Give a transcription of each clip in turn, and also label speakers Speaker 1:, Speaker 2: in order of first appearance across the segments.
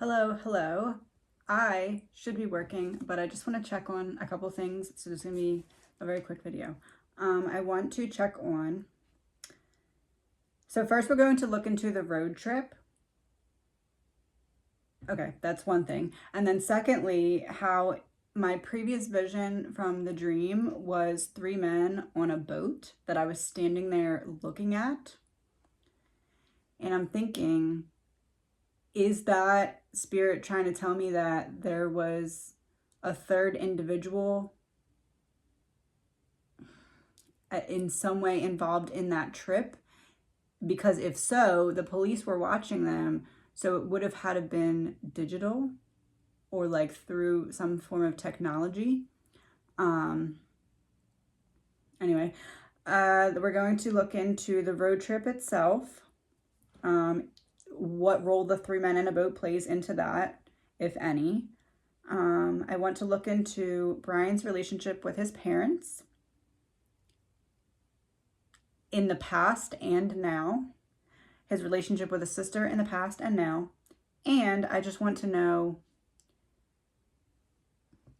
Speaker 1: Hello. I should be working, but I just want to check on a couple things. So this is going to be a very quick video. I want to check on, so first we're going to look into the road trip. Okay, that's one thing. And then secondly, how my previous vision from the dream was 3 men on a boat that I was standing there looking at. And I'm thinking, is that spirit trying to tell me that there was a third individual in some way involved in that trip? Because if so, the police were watching them, so it would have had to been digital or like through some form of technology. Anyway, we're going to look into the road trip itself. What role the 3 men in a boat plays into that, if any. I want to look into Bryan's relationship with his parents in the past and now, his relationship with his sister in the past and now, and I just want to know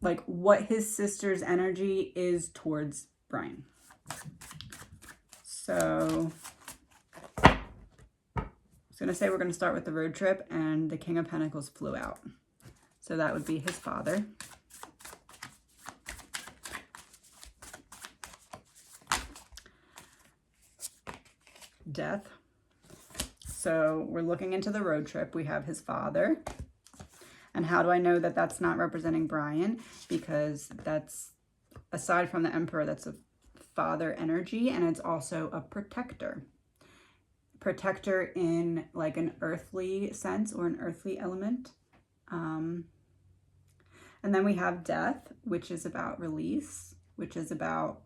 Speaker 1: like what his sister's energy is towards Bryan. So I was going to say we're going to start with the road trip, and the King of Pentacles flew out. So that would be his father. Death. So we're looking into the road trip. We have his father. And how do I know that that's not representing Bryan? Because that's, aside from the Emperor, that's a father energy, and it's also a protector. Protector in like an earthly sense or an earthly element. And then we have death, which is about release, which is about...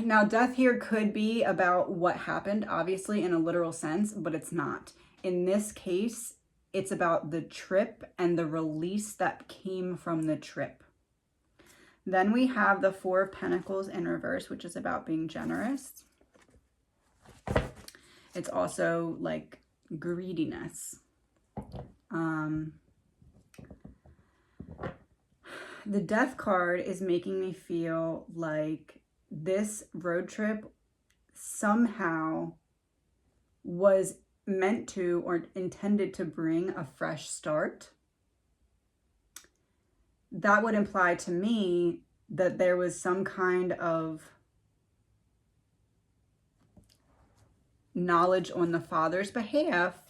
Speaker 1: Now, death here could be about what happened, obviously, in a literal sense, but it's not. In this case, it's about the trip and the release that came from the trip. Then we have the 4 of Pentacles in reverse, which is about being generous. It's also like greediness. The Death card is making me feel like this road trip somehow was meant to or intended to bring a fresh start. That would imply to me that there was some kind of knowledge on the father's behalf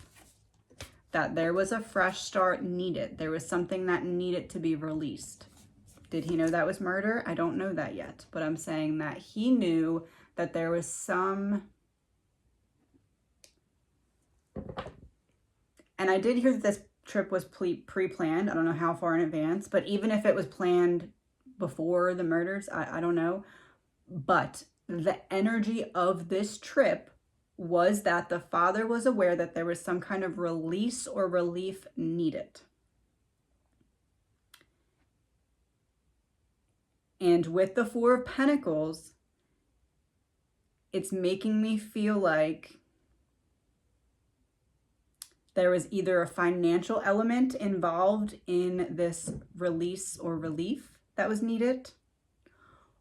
Speaker 1: that there was a fresh start needed. There was something that needed to be released. Did he know that was murder? I don't know that yet, but I'm saying that he knew that there was some... And I did hear that this trip was pre-planned. I don't know how far in advance, but even if it was planned before the murders, I don't know. But the energy of this trip was that the father was aware that there was some kind of release or relief needed. And with the 4 of Pentacles, it's making me feel like there was either a financial element involved in this release or relief that was needed,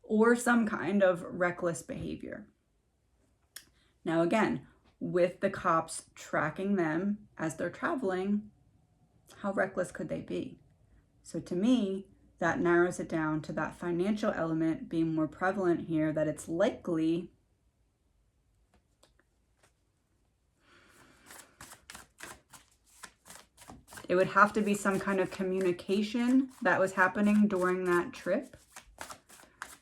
Speaker 1: or some kind of reckless behavior. Now again, with the cops tracking them as they're traveling, how reckless could they be? So to me, that narrows it down to that financial element being more prevalent here, that it's likely it would have to be some kind of communication that was happening during that trip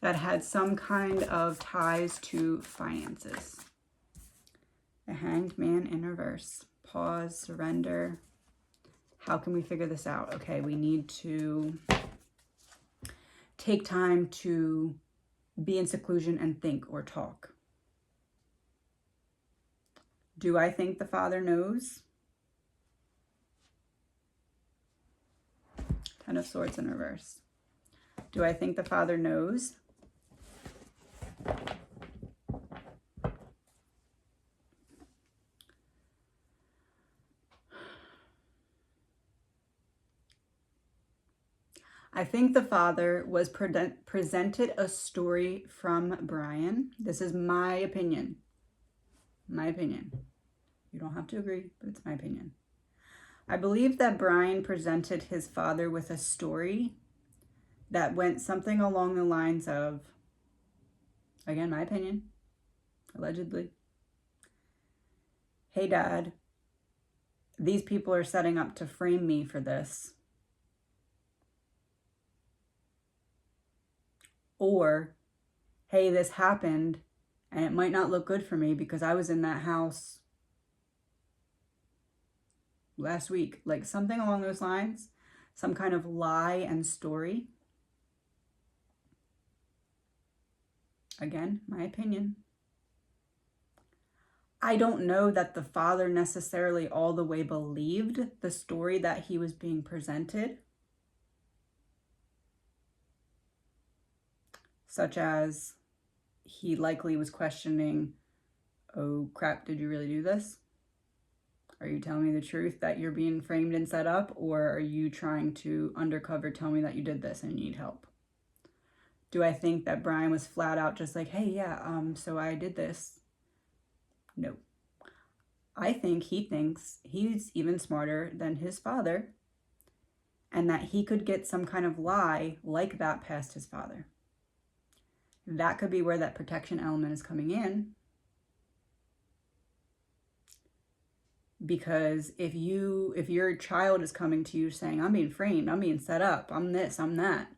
Speaker 1: that had some kind of ties to finances. The Hanged Man in reverse. Pause, surrender. How can we figure this out? Okay, we need to take time to be in seclusion and think or talk. Do I think the father knows? 10 of Swords in reverse. Do I think the father knows? I think the father was presented a story from Bryan. This is my opinion. My opinion. You don't have to agree, but it's my opinion. I believe that Bryan presented his father with a story that went something along the lines of, again, my opinion, allegedly, hey, Dad, these people are setting up to frame me for this. Or, hey, this happened and it might not look good for me because I was in that house last week. Like something along those lines, some kind of lie and story. Again, my opinion. I don't know that the father necessarily all the way believed the story that he was being presented. Such as he likely was questioning, oh crap, did you really do this? Are you telling me the truth that you're being framed and set up? Or are you trying to undercover tell me that you did this and you need help? Do I think that Bryan was flat out just like, hey, yeah, so I did this? No. I think he thinks he's even smarter than his father and that he could get some kind of lie like that past his father. That could be where that protection element is coming in. Because if your child is coming to you saying, I'm being framed, I'm being set up, I'm this, I'm that,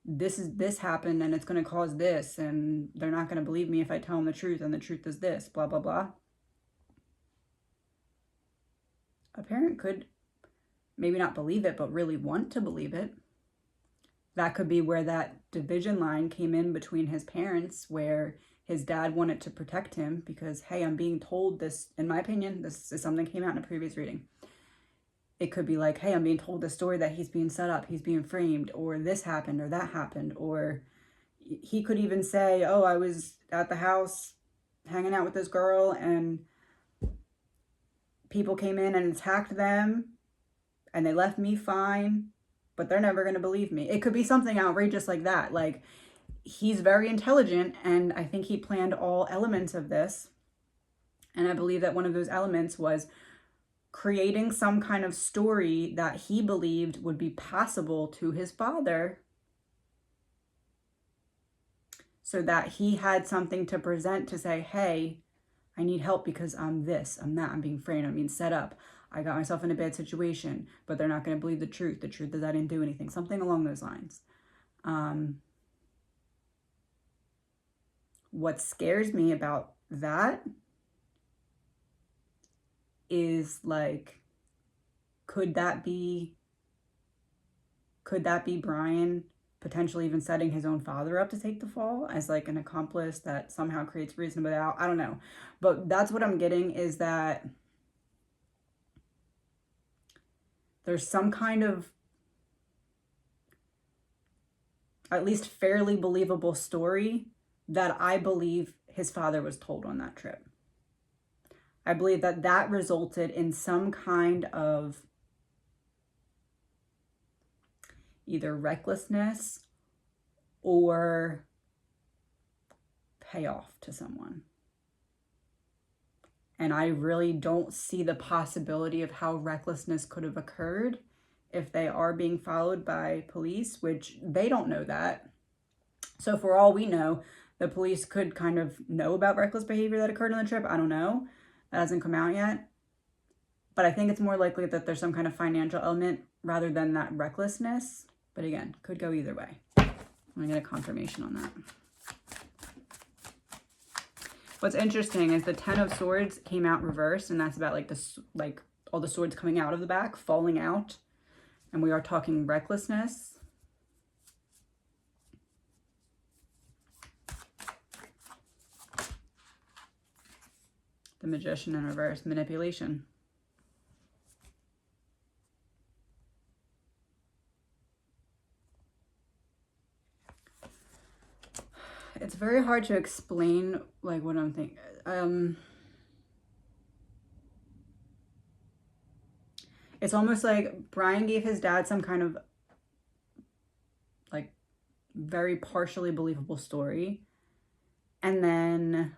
Speaker 1: this happened and it's going to cause this, and they're not going to believe me if I tell them the truth, and the truth is this, blah, blah, blah. A parent could maybe not believe it, but really want to believe it. That could be where that division line came in between his parents, where his dad wanted to protect him because, hey, I'm being told this, in my opinion, this is something that came out in a previous reading. It could be like, hey, I'm being told this story that he's being set up, he's being framed, or this happened, or that happened. Or he could even say, oh, I was at the house hanging out with this girl and people came in and attacked them and they left me fine, but they're never going to believe me. It could be something outrageous like that. Like, he's very intelligent, and I think he planned all elements of this. And I believe that one of those elements was creating some kind of story that he believed would be passable to his father, so that he had something to present to say, hey, I need help because I'm this, I'm that, I'm being framed, I'm being set up, I got myself in a bad situation, but they're not going to believe the truth. The truth is I didn't do anything. Something along those lines. What scares me about that is, like, could that be Bryan potentially even setting his own father up to take the fall as like an accomplice that somehow creates reasonable doubt? I don't know. But that's what I'm getting, is that there's some kind of at least fairly believable story that I believe his father was told on that trip. I believe that that resulted in some kind of either recklessness or payoff to someone. And I really don't see the possibility of how recklessness could have occurred if they are being followed by police, which they don't know that. So for all we know, the police could kind of know about reckless behavior that occurred on the trip. I don't know. That hasn't come out yet. But I think it's more likely that there's some kind of financial element rather than that recklessness. But again, could go either way. I'm going to get a confirmation on that. What's interesting is the 10 of Swords came out reversed, and that's about like this, like all the swords coming out of the back, falling out. And we are talking recklessness. The Magician in reverse, manipulation. It's very hard to explain, like, what I'm thinking. It's almost like Bryan gave his dad some kind of very partially believable story. And then,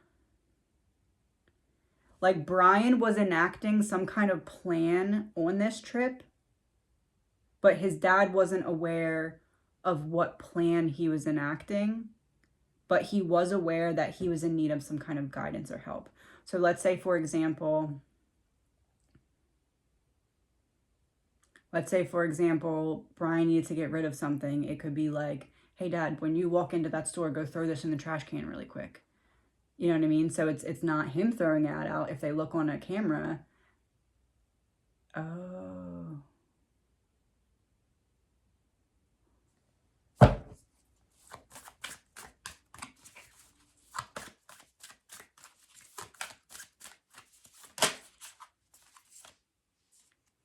Speaker 1: like, Bryan was enacting some kind of plan on this trip, but his dad wasn't aware of what plan he was enacting, but he was aware that he was in need of some kind of guidance or help. So let's say, for example, Bryan needs to get rid of something. It could be like, hey, Dad, when you walk into that store, go throw this in the trash can really quick. You know what I mean? So it's not him throwing it out. If they look on a camera, oh.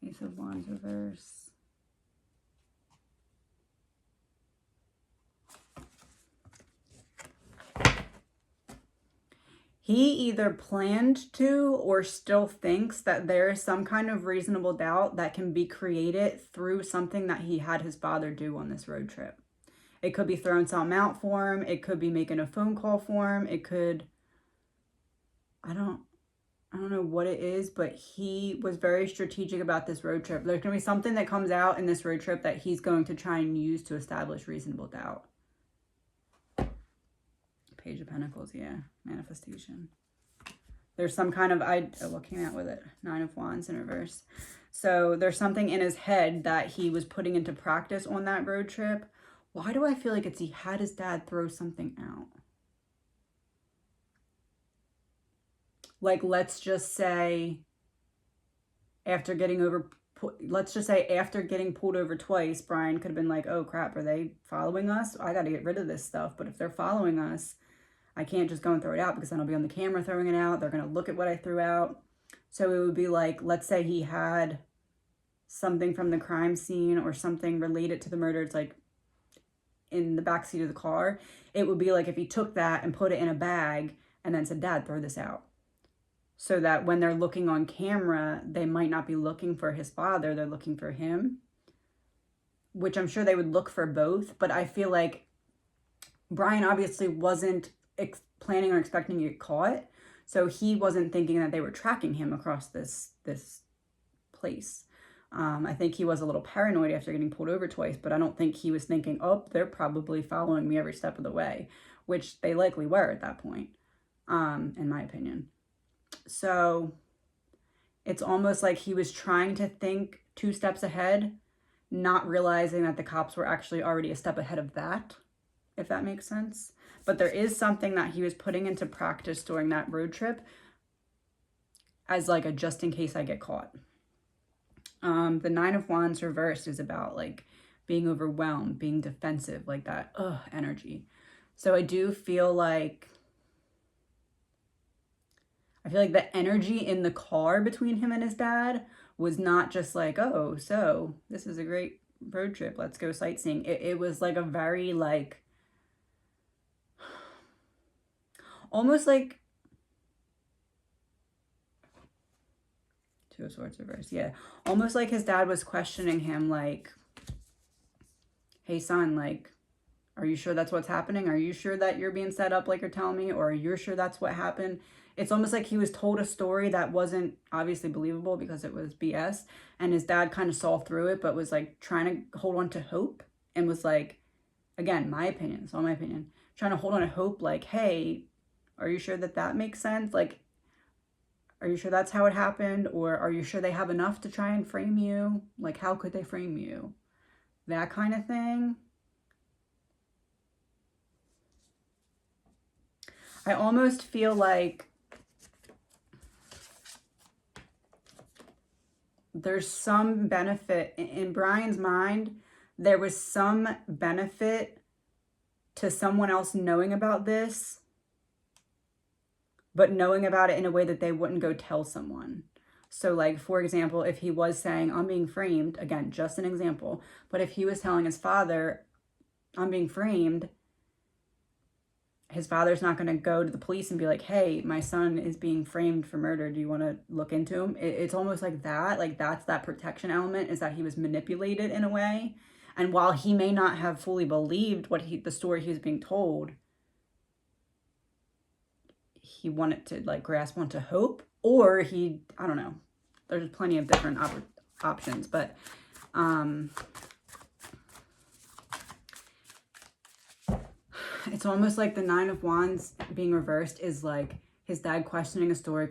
Speaker 1: Ace of Wands reverse. He either planned to or still thinks that there is some kind of reasonable doubt that can be created through something that he had his father do on this road trip. It could be throwing something out for him. It could be making a phone call for him. It could, I don't know what it is, but he was very strategic about this road trip. There's going to be something that comes out in this road trip that he's going to try and use to establish reasonable doubt. Page of Pentacles, yeah. Manifestation. There's some kind of, what came out with it? 9 of Wands in reverse. So there's something in his head that he was putting into practice on that road trip. Why do I feel like he had his dad throw something out? Like, let's just say after getting pulled over twice, Bryan could have been like, oh crap, are they following us? I got to get rid of this stuff. But if they're following us, I can't just go and throw it out because then I'll be on the camera throwing it out. They're going to look at what I threw out. So it would be like, let's say he had something from the crime scene or something related to the murder. It's like in the backseat of the car. It would be like if he took that and put it in a bag and then said, Dad, throw this out. So that when they're looking on camera, they might not be looking for his father. They're looking for him, which I'm sure they would look for both. But I feel like Bryan obviously wasn't planning or expecting to get caught. So he wasn't thinking that they were tracking him across this place. I think he was a little paranoid after getting pulled over twice, but I don't think he was thinking, oh, they're probably following me every step of the way, which they likely were at that point, in my opinion. So it's almost like he was trying to think 2 steps ahead, not realizing that the cops were actually already a step ahead of that, if that makes sense. But there is something that he was putting into practice during that road trip as like a just in case I get caught. The 9 of Wands reversed is about like being overwhelmed, being defensive, like that energy. So I do feel like the energy in the car between him and his dad was not just like, oh, so this is a great road trip, let's go sightseeing. It was like a very like, almost like 2 of Swords reverse, yeah. Almost like his dad was questioning him like, hey son, like, are you sure that's what's happening? Are you sure that you're being set up like you're telling me? Or are you sure that's what happened? It's almost like he was told a story that wasn't obviously believable because it was BS. And his dad kind of saw through it, but was like trying to hold on to hope and was like, again, my opinion, it's all my opinion, trying to hold on to hope like, hey, are you sure that that makes sense? Like, are you sure that's how it happened? Or are you sure they have enough to try and frame you? Like, how could they frame you? That kind of thing. I almost feel like there's some benefit in Bryan's mind. There was some benefit to someone else knowing about this, but knowing about it in a way that they wouldn't go tell someone. So like, for example, if he was saying, I'm being framed, again, just an example, but if he was telling his father, I'm being framed, his father's not going to go to the police and be like, hey, my son is being framed for murder. Do you want to look into him? It's almost like that. Like, that's that protection element, is that he was manipulated in a way. And while he may not have fully believed the story he was being told, he wanted to like grasp onto hope, or I don't know. There's plenty of different options, but it's almost like the Nine of Wands being reversed is like his dad questioning a story,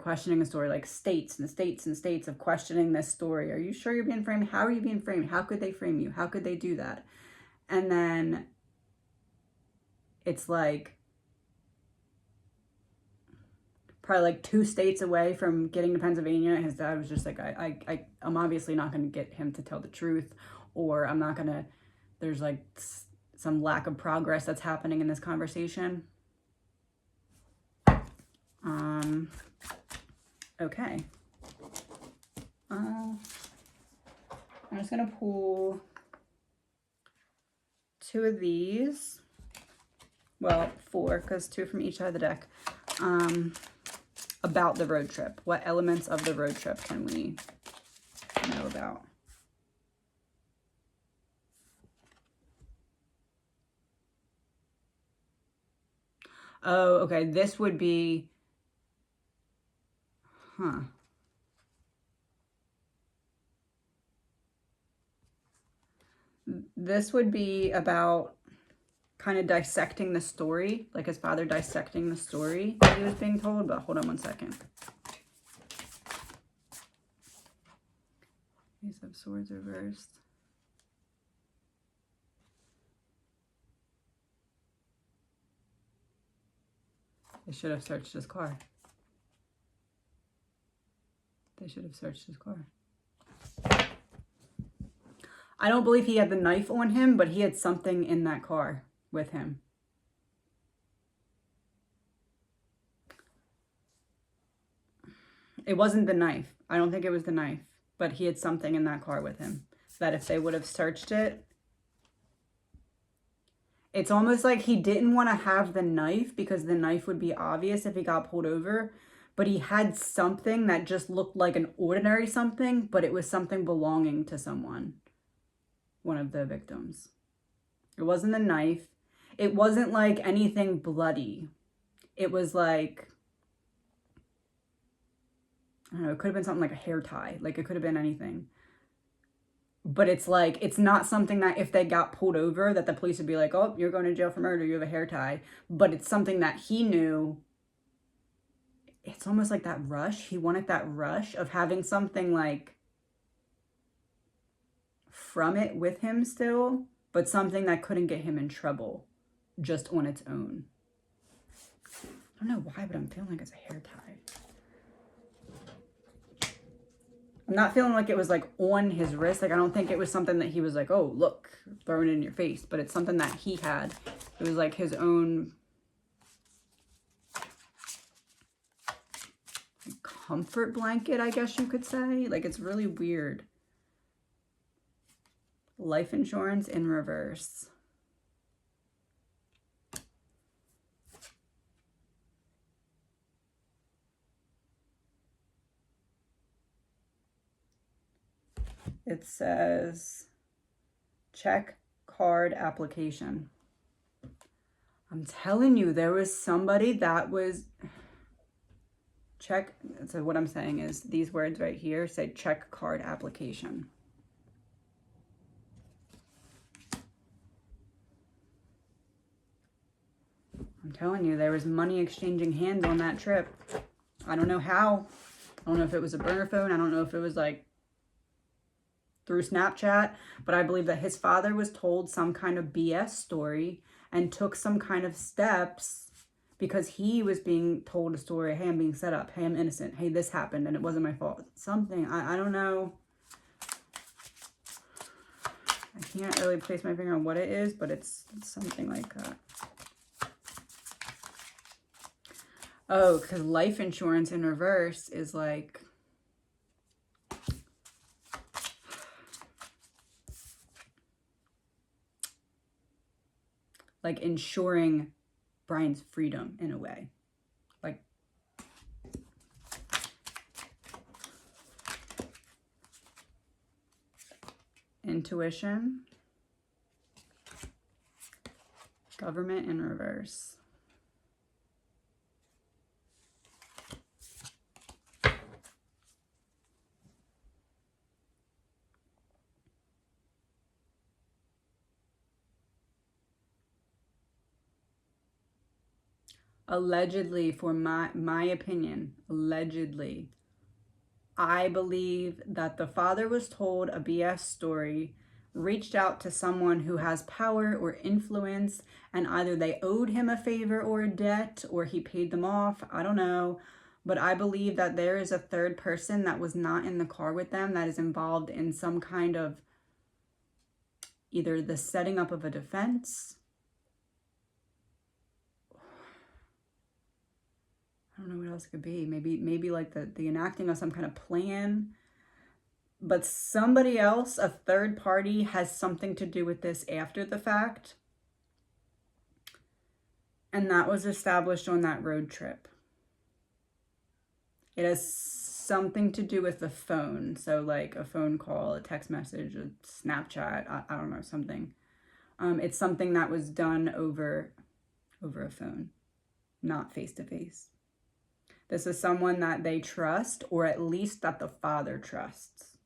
Speaker 1: like states and states and states of questioning this story. Are you sure you're being framed? How are you being framed? How could they frame you? How could they do that? And then it's like probably like 2 states away from getting to Pennsylvania. His dad was just like, I'm obviously not going to get him to tell the truth, or I'm not going to, there's like some lack of progress that's happening in this conversation. Okay. I'm just going to pull 2 of these. Well, 4, because 2 from each side of the deck. About the road trip. What elements of the road trip can we know about? Oh, okay. This would be, This would be about kind of dissecting the story, like his father dissecting the story that he was being told. But hold on one second. Ace of Swords reversed. They should have searched his car. They should have searched his car. I don't believe he had the knife on him, but he had something in that car with him. It wasn't the knife. I don't think it was the knife, but he had something in that car with him that if they would have searched it, it's almost like he didn't want to have the knife because the knife would be obvious if he got pulled over, but he had something that just looked like an ordinary something, but it was something belonging to someone, one of the victims. It wasn't a knife. It wasn't like anything bloody. It was like, I don't know, it could have been something like a hair tie. Like it could have been anything. But it's like, it's not something that if they got pulled over that the police would be like, oh, you're going to jail for murder, you have a hair tie. But it's something that he knew. It's almost like that rush. He wanted that rush of having something like from it with him still, but something that couldn't get him in trouble just on its own. I don't know why, but I'm feeling like it's a hair tie. I'm not feeling like it was like on his wrist. Like I don't think it was something that he was like, oh, look, throwing it in your face. But it's something that he had. It was like his own comfort blanket, I guess you could say. Like it's really weird. Life insurance in reverse. It says check card application. I'm telling you, there was somebody that was check. So what I'm saying is these words right here say check card application. I'm telling you, there was money exchanging hands on that trip. I don't know how. I don't know if it was a burner phone. I don't know if it was like through Snapchat, but I believe that his father was told some kind of BS story and took some kind of steps because he was being told a story. Hey, I'm being set up. Hey, I'm innocent. Hey, this happened and it wasn't my fault. Something. I don't know. I can't really place my finger on what it is, but it's something like that. Oh, because life insurance in reverse is like, ensuring Bryan's freedom in a way. Like, intuition. Government in reverse. Allegedly, for my opinion, allegedly, I believe that the father was told a BS story, reached out to someone who has power or influence, and either they owed him a favor or a debt, or he paid them off. I don't know. But I believe that there is a third person that was not in the car with them that is involved in some kind of either the setting up of a defense. I don't know what else it could be. Maybe like the enacting of some kind of plan. But somebody else, a third party, has something to do with this after the fact. And that was established on that road trip. It has something to do with the phone. So like a phone call, a text message, a Snapchat, I don't know, something. It's something that was done over a phone, not face-to-face. This is someone that they trust, or at least that the father trusts.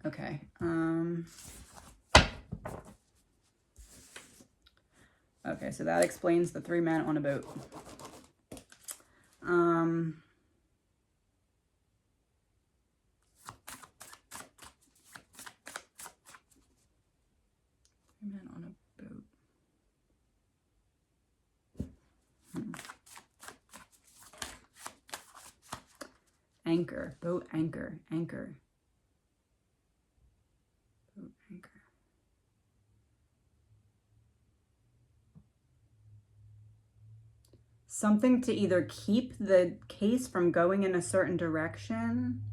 Speaker 1: Okay. Okay, so that explains the 3 men on a boat. 3 men on a boat. Anchor, boat anchor, anchor. Boat anchor. Something to either keep the case from going in a certain direction.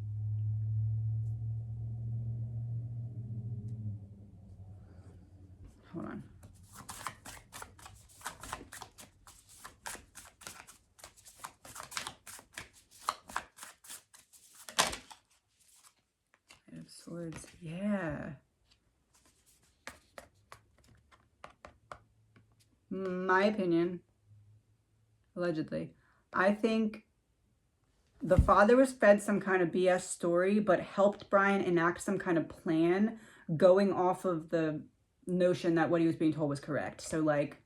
Speaker 1: Hold on. Knight of Swords, yeah. My opinion, allegedly, I think the father was fed some kind of BS story, but helped Bryan enact some kind of plan going off of the notion that what he was being told was correct. So like,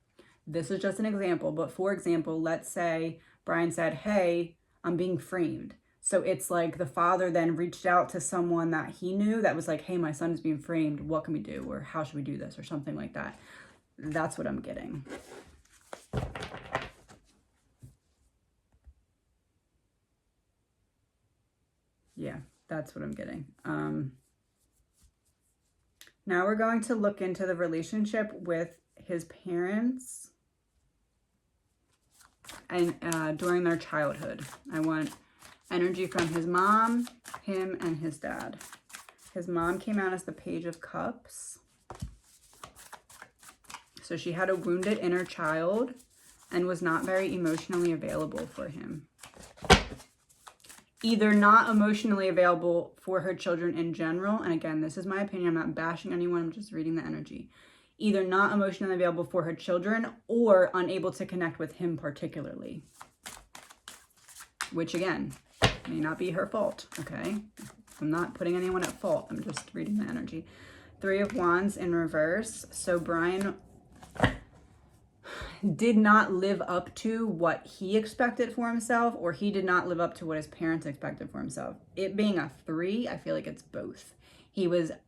Speaker 1: this is just an example, but for example, let's say Bryan said, hey, I'm being framed. So it's like the father then reached out to someone that he knew that was like, hey, my son is being framed. What can we do? Or how should we do this? Or something like that. That's what I'm getting. Yeah, that's what I'm getting. Now we're going to look into the relationship with his parents and during their childhood. I want energy from his mom, him, and his dad. His mom came out as the Page of Cups. So she had a wounded inner child and was not very emotionally available for him. Either not emotionally available for her children in general, and again, this is my opinion, I'm not bashing anyone, I'm just reading the energy. Either not emotionally available for her children or unable to connect with him particularly. Which again, may not be her fault, okay? I'm not putting anyone at fault, I'm just reading the energy. 3 of Wands in reverse. So Bryan did not live up to what he expected for himself, or he did not live up to what his parents expected for himself. It being a 3, I feel like it's both. He was, that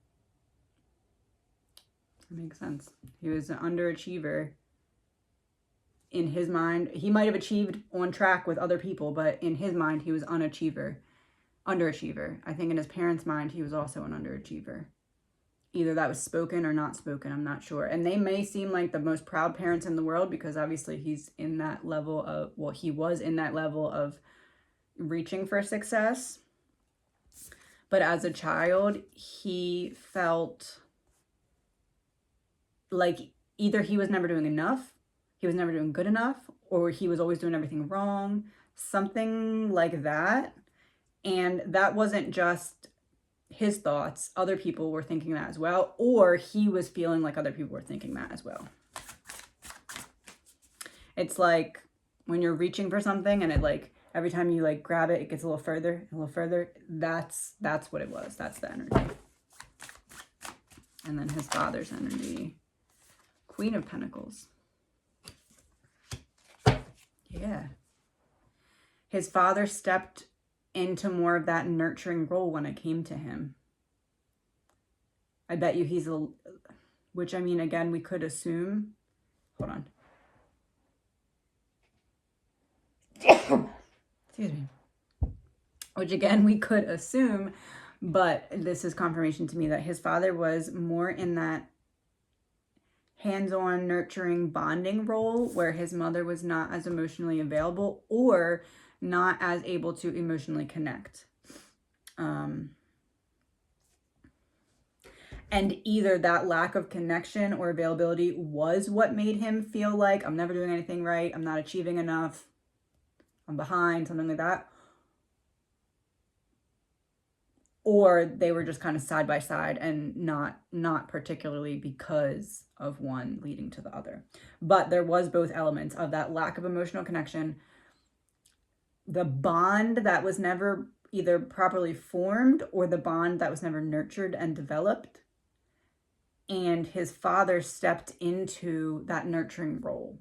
Speaker 1: makes sense. He was an underachiever. In his mind, he might have achieved on track with other people, but in his mind, he was underachiever. I think in his parents' mind, he was also an underachiever. Either that was spoken or not spoken, I'm not sure. And they may seem like the most proud parents in the world because obviously he's in that level of, well, he was in that level of reaching for success. But as a child, he felt like either he was never doing enough, he was never doing good enough, or he was always doing everything wrong, something like that. And that wasn't just his thoughts, other people were thinking that as well, or he was feeling like other people were thinking that as well. It's like when you're reaching for something and it like, every time you like grab it, it gets a little further, a little further. That's what it was. That's the energy. And then his father's energy, Queen of Pentacles. Yeah. His father stepped into more of that nurturing role when it came to him. I bet you he's a, which I mean, again, we could assume, hold on. Excuse me. Which again, we could assume, but this is confirmation to me that his father was more in that hands-on nurturing bonding role where his mother was not as emotionally available or not as able to emotionally connect. And either that lack of connection or availability was what made him feel like, I'm never doing anything right, I'm not achieving enough, I'm behind, something like that. Or they were just kind of side by side and not particularly because of one leading to the other. But there was both elements of that lack of emotional connection, the bond that was never either properly formed or the bond that was never nurtured and developed. And his father stepped into that nurturing role.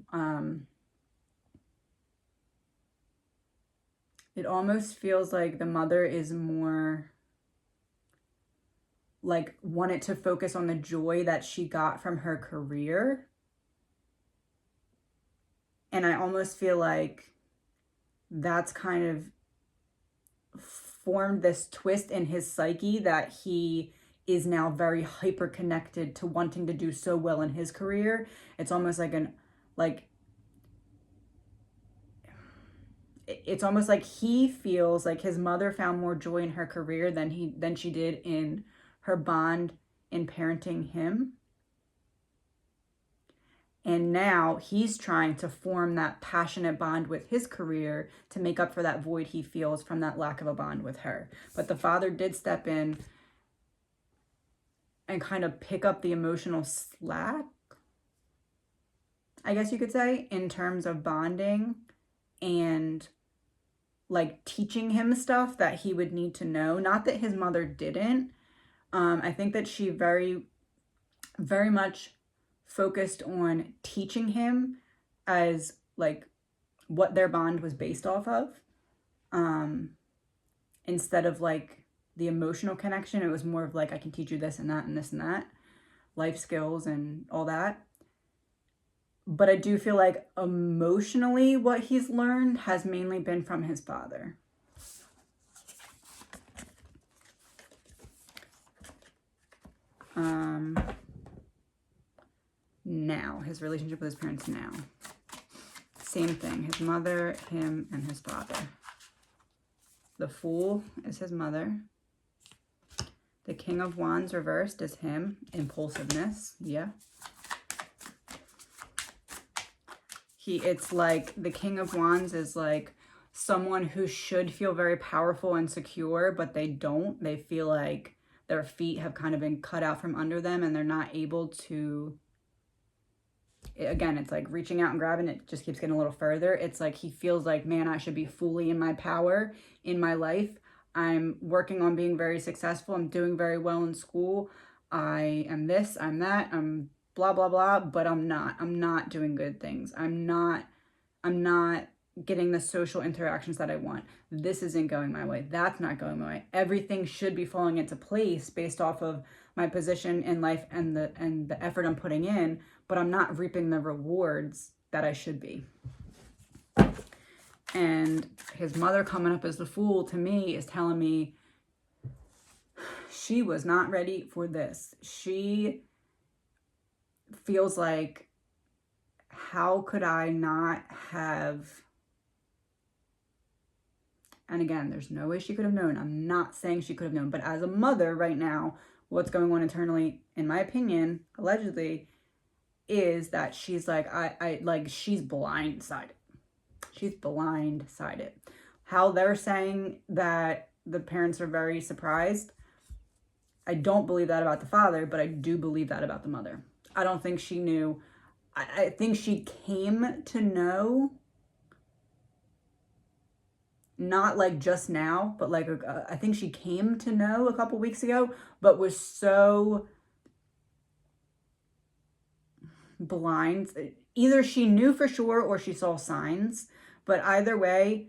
Speaker 1: It almost feels like the mother is more like wanted to focus on the joy that she got from her career. And I almost feel like that's kind of formed this twist in his psyche that he is now very hyper connected to wanting to do so well in his career. It's almost like it's almost like he feels like his mother found more joy in her career than she did in her bond in parenting him. And now he's trying to form that passionate bond with his career to make up for that void he feels from that lack of a bond with her. But the father did step in and kind of pick up the emotional slack, I guess you could say, in terms of bonding and like teaching him stuff that he would need to know. Not that his mother didn't. I think that she very, very much focused on teaching him as like what their bond was based off of. Instead of like the emotional connection, it was more of like, I can teach you this and that and this and that, life skills and all that. But I do feel like emotionally what he's learned has mainly been from his father. Now, his relationship with his parents now. Same thing, his mother, him, and his father. The Fool is his mother. The King of Wands reversed is him. Impulsiveness, yeah. It's like the King of Wands is like someone who should feel very powerful and secure, but they don't. They feel like their feet have kind of been cut out from under them and they're not able to, again, it's like reaching out and grabbing, it just keeps getting a little further. It's like he feels like, man, I should be fully in my power in my life. I'm working on being very successful. I'm doing very well in school. I am this, I'm that, I'm blah, blah, blah, but I'm not doing good things. I'm not getting the social interactions that I want. This isn't going my way. That's not going my way. Everything should be falling into place based off of my position in life and the effort I'm putting in, but I'm not reaping the rewards that I should be. And his mother coming up as the Fool to me is telling me she was not ready for this. She feels like, how could I not have, and again, there's no way she could have known. I'm not saying she could have known, but as a mother right now, what's going on internally, in my opinion, allegedly, is that she's like, she's blindsided. She's blindsided. How they're saying that the parents are very surprised, I don't believe that about the father, but I do believe that about the mother. I don't think she knew. I think she came to know, not like just now, but like I think she came to know a couple weeks ago, but was so blind. Either she knew for sure or she saw signs, but either way,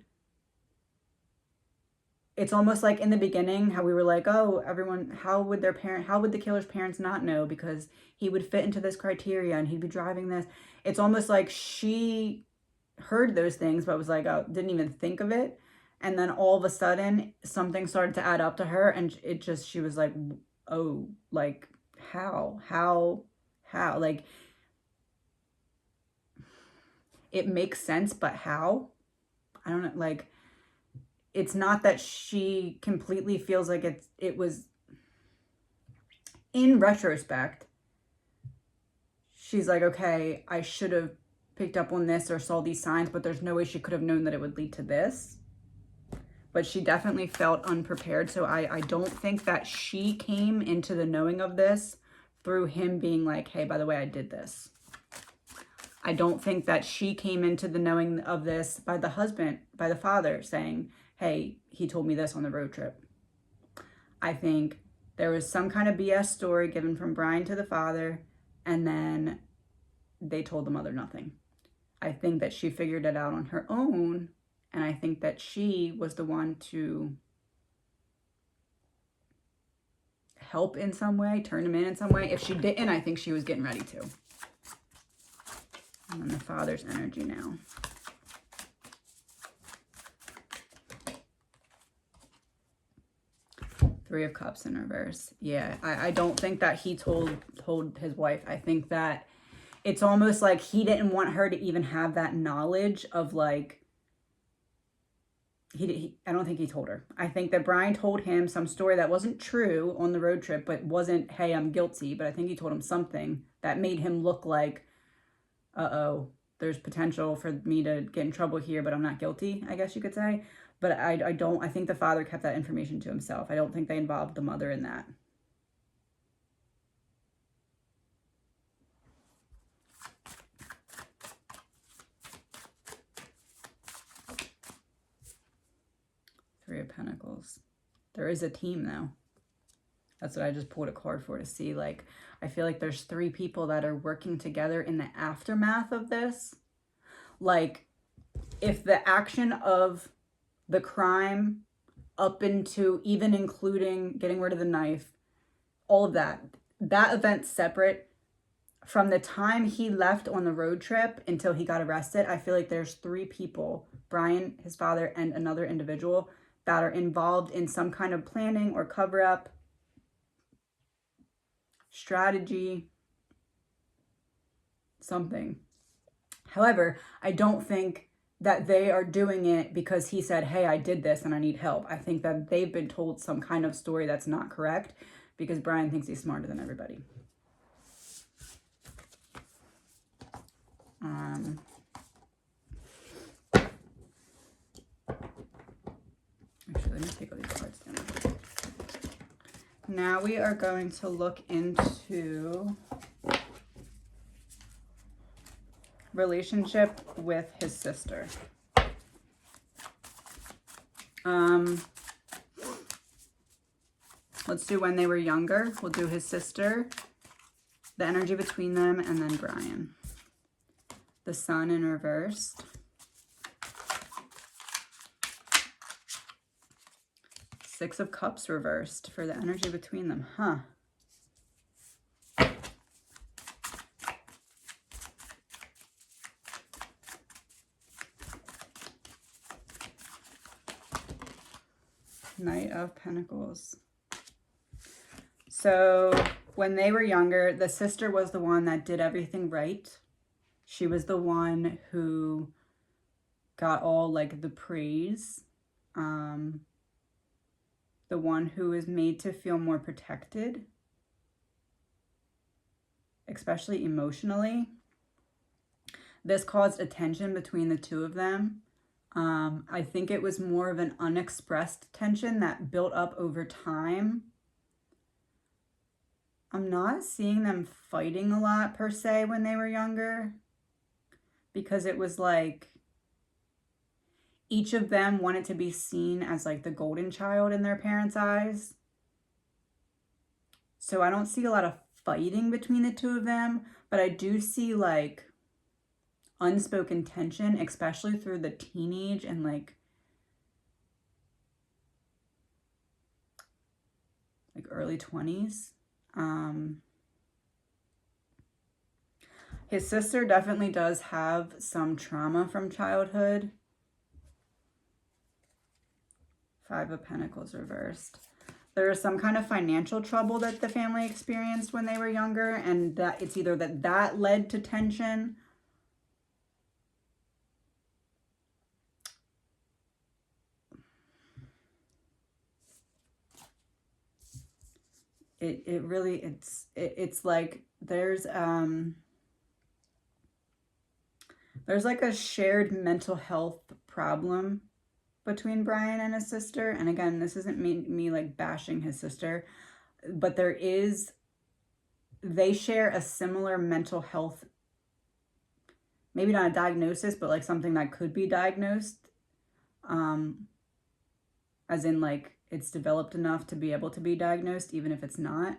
Speaker 1: it's almost like in the beginning how we were like, oh, everyone, how would the killer's parents not know, because he would fit into this criteria and he'd be driving this. It's almost like she heard those things but was like, oh, didn't even think of it. And then all of a sudden something started to add up to her, and she was like, oh, like how, like it makes sense, but how? I don't know, like, it's not that she completely feels like it was, in retrospect, she's like, okay, I should have picked up on this or saw these signs, but there's no way she could have known that it would lead to this. But she definitely felt unprepared. So I don't think that she came into the knowing of this through him being like, hey, by the way, I did this. I don't think that she came into the knowing of this by the father saying, hey, he told me this on the road trip. I think there was some kind of BS story given from Bryan to the father, and then they told the mother nothing. I think that she figured it out on her own, and I think that she was the one to help in some way, turn him in some way. If she didn't, I think she was getting ready to. And then the father's energy now. Three of Cups in reverse. Yeah, I don't think that he told his wife. I think that it's almost like he didn't want her to even have that knowledge of, like, I don't think he told her. I think that Bryan told him some story that wasn't true on the road trip, but wasn't, hey, I'm guilty. But I think he told him something that made him look like, uh-oh, there's potential for me to get in trouble here, but I'm not guilty, I guess you could say. But I think the father kept that information to himself. I don't think they involved the mother in that. Three of Pentacles. There is a team, though. That's what I just pulled a card for, to see. Like, I feel like there's three people that are working together in the aftermath of this. Like, if the action of the crime up into, even including getting rid of the knife, all of that event's separate from the time he left on the road trip until he got arrested. I feel like there's three people, Bryan, his father, and another individual, that are involved in some kind of planning or cover-up, strategy, something. However, I don't think that they are doing it because he said, hey, I did this and I need help. I think that they've been told some kind of story that's not correct, because Bryan thinks he's smarter than everybody. Actually, let me take all these cards down. Now we are going to look into relationship with his sister. Let's do when they were younger. We'll do his sister, the energy between them, and then Bryan. The Sun in reverse. Six of Cups reversed for the energy between them. Huh. Knight of Pentacles. So when they were younger, the sister was the one that did everything right. She was the one who got all, like, the praise. The one who was made to feel more protected, especially emotionally. This caused a tension between the two of them. I think it was more of an unexpressed tension that built up over time. I'm not seeing them fighting a lot per se when they were younger, because it was like each of them wanted to be seen as like the golden child in their parents' eyes. So I don't see a lot of fighting between the two of them, but I do see like unspoken tension, especially through the teenage and like early 20s. His sister definitely does have some trauma from childhood. 5 of Pentacles reversed. There is some kind of financial trouble that the family experienced when they were younger, and that it's either that led to tension, it's like there's like a shared mental health problem between Bryan and his sister. And again, this isn't me like bashing his sister, but they share a similar mental health, maybe not a diagnosis, but like something that could be diagnosed, as in like it's developed enough to be able to be diagnosed, even if it's not.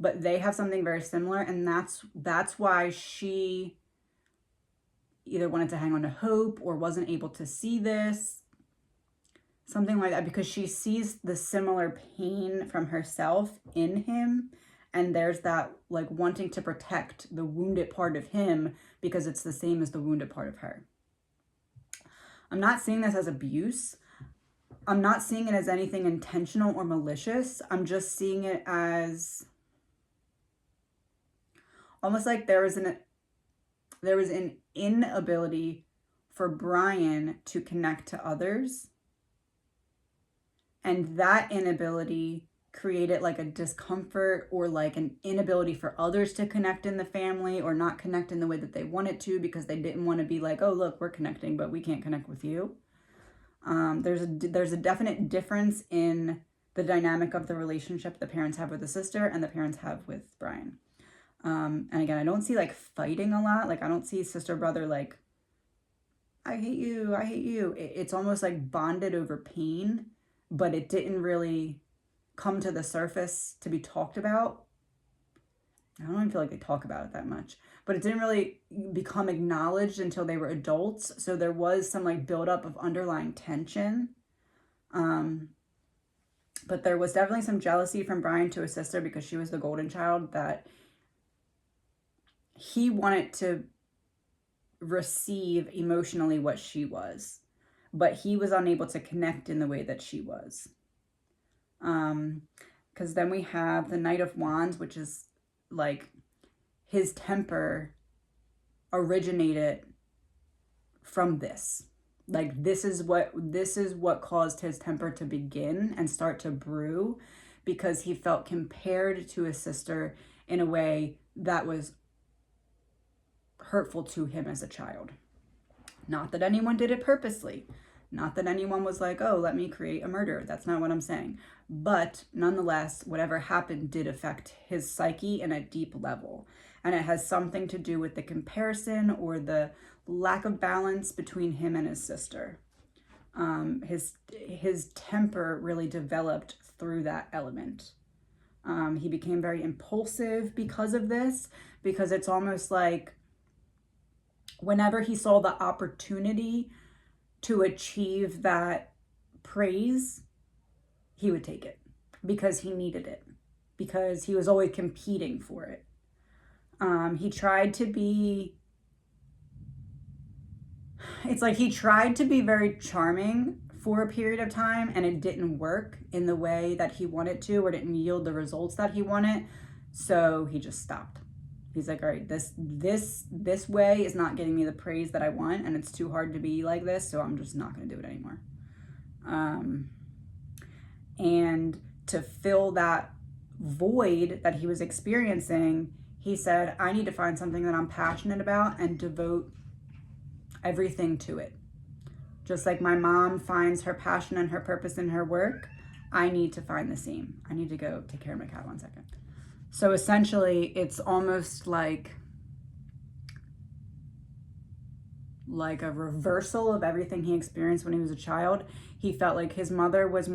Speaker 1: But they have something very similar, and that's why she either wanted to hang on to hope or wasn't able to see this, something like that, because she sees the similar pain from herself in him, and there's that like wanting to protect the wounded part of him because it's the same as the wounded part of her. I'm not seeing this as abuse. I'm not seeing it as anything intentional or malicious. I'm just seeing it as almost like there was an inability for Bryan to connect to others. And that inability created like a discomfort or like an inability for others to connect in the family or not connect in the way that they wanted to, because they didn't want to be like, oh, look, we're connecting, but we can't connect with you. There's a definite difference in the dynamic of the relationship the parents have with the sister and the parents have with Bryan. And again, I don't see like fighting a lot. Like I don't see sister brother like, I hate you, I hate you. It's almost like bonded over pain, but it didn't really come to the surface to be talked about. I don't even feel like they talk about it that much, but it didn't really become acknowledged until they were adults. So there was some like buildup of underlying tension. But there was definitely some jealousy from Bryan to his sister because she was the golden child, that he wanted to receive emotionally what she was, but he was unable to connect in the way that she was. Because then we have the Knight of Wands, which is like his temper originated from this. Like this is what caused his temper to begin and start to brew, because he felt compared to his sister in a way that was hurtful to him as a child. Not that anyone did it purposely. Not that anyone was like, oh, let me create a murder. That's not what I'm saying. But nonetheless, whatever happened did affect his psyche in a deep level. And it has something to do with the comparison or the lack of balance between him and his sister. His temper really developed through that element. He became very impulsive because of this, because it's almost like whenever he saw the opportunity to achieve that praise, he would take it because he needed it, because he was always competing for it. He tried to be very charming for a period of time, and it didn't work in the way that he wanted to, or didn't yield the results that he wanted. So he just stopped. He's like, all right, this way is not getting me the praise that I want, and it's too hard to be like this, so I'm just not going to do it anymore. And to fill that void that he was experiencing, he said, I need to find something that I'm passionate about and devote everything to it. Just like my mom finds her passion and her purpose in her work, I need to find the same. I need to go take care of my cat 1 second. So essentially, it's almost like a reversal of everything he experienced when he was a child. He felt like his mother was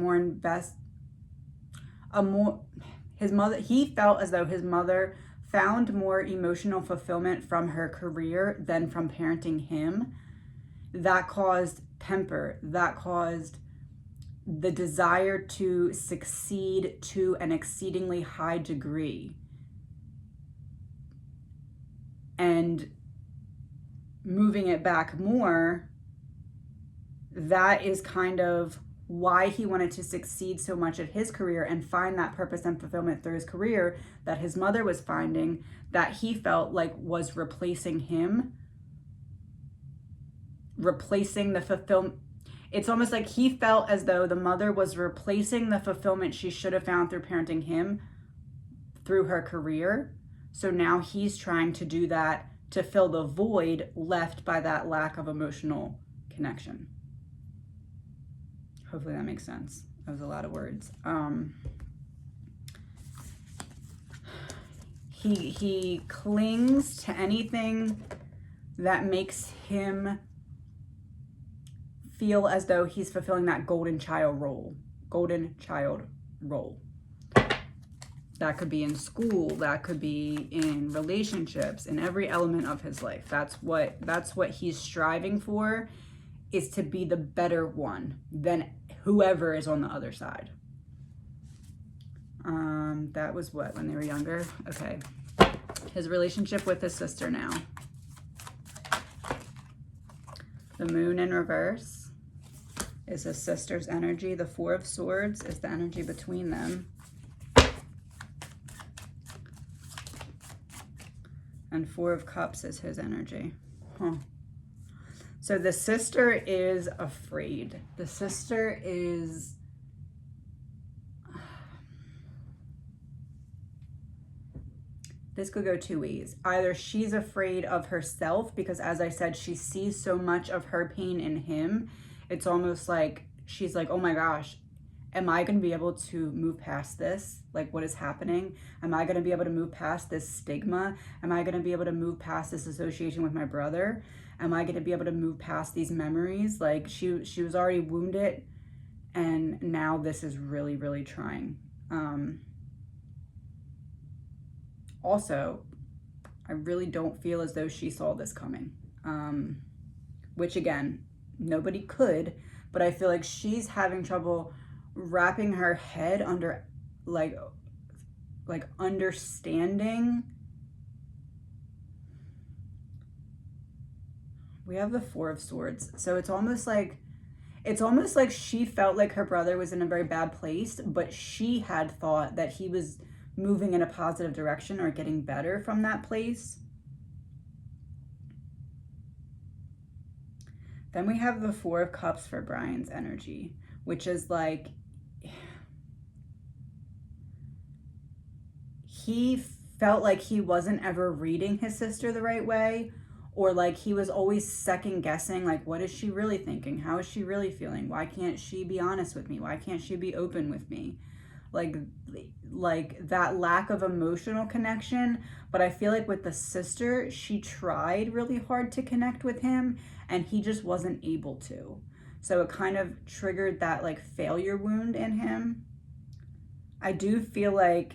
Speaker 1: he felt as though his mother found more emotional fulfillment from her career than from parenting him. That caused temper. That caused the desire to succeed to an exceedingly high degree. And moving it back more, that is kind of why he wanted to succeed so much at his career and find that purpose and fulfillment through his career that his mother was finding, that he felt like was replacing him, replacing the fulfillment. It's almost like he felt as though the mother was replacing the fulfillment she should have found through parenting him through her career. So now he's trying to do that to fill the void left by that lack of emotional connection. Hopefully that makes sense. That was a lot of words. He clings to anything that makes him feel as though he's fulfilling that golden child role. That could be in school, that could be in relationships, in every element of his life. That's what he's striving for, is to be the better one than whoever is on the other side. That was what, when they were younger? Okay. His relationship with his sister now. The moon in reverse is his sister's energy. The Four of Swords is the energy between them. And Four of Cups is his energy. So the sister is afraid. The sister is... This could go two ways. Either she's afraid of herself because, as I said, she sees so much of her pain in him. It's almost like she's like, oh my gosh, am I going to be able to move past this? Like, what is happening? Am I going to be able to move past this stigma? Am I going to be able to move past this association with my brother? Am I going to be able to move past these memories? Like, she was already wounded, and now this is really, really trying. Also, I really don't feel as though she saw this coming, which again, nobody could, but I feel like she's having trouble wrapping her head under like understanding. We have the Four of Swords. So it's almost like she felt like her brother was in a very bad place, but she had thought that he was moving in a positive direction or getting better from that place. Then we have the Four of Cups for Bryan's energy, which is like, he felt like he wasn't ever reading his sister the right way, or like he was always second guessing, like, what is she really thinking? How is she really feeling? Why can't she be honest with me? Why can't she be open with me? Like that lack of emotional connection. But I feel like with the sister, she tried really hard to connect with him and he just wasn't able to. So it kind of triggered that like failure wound in him. I do feel like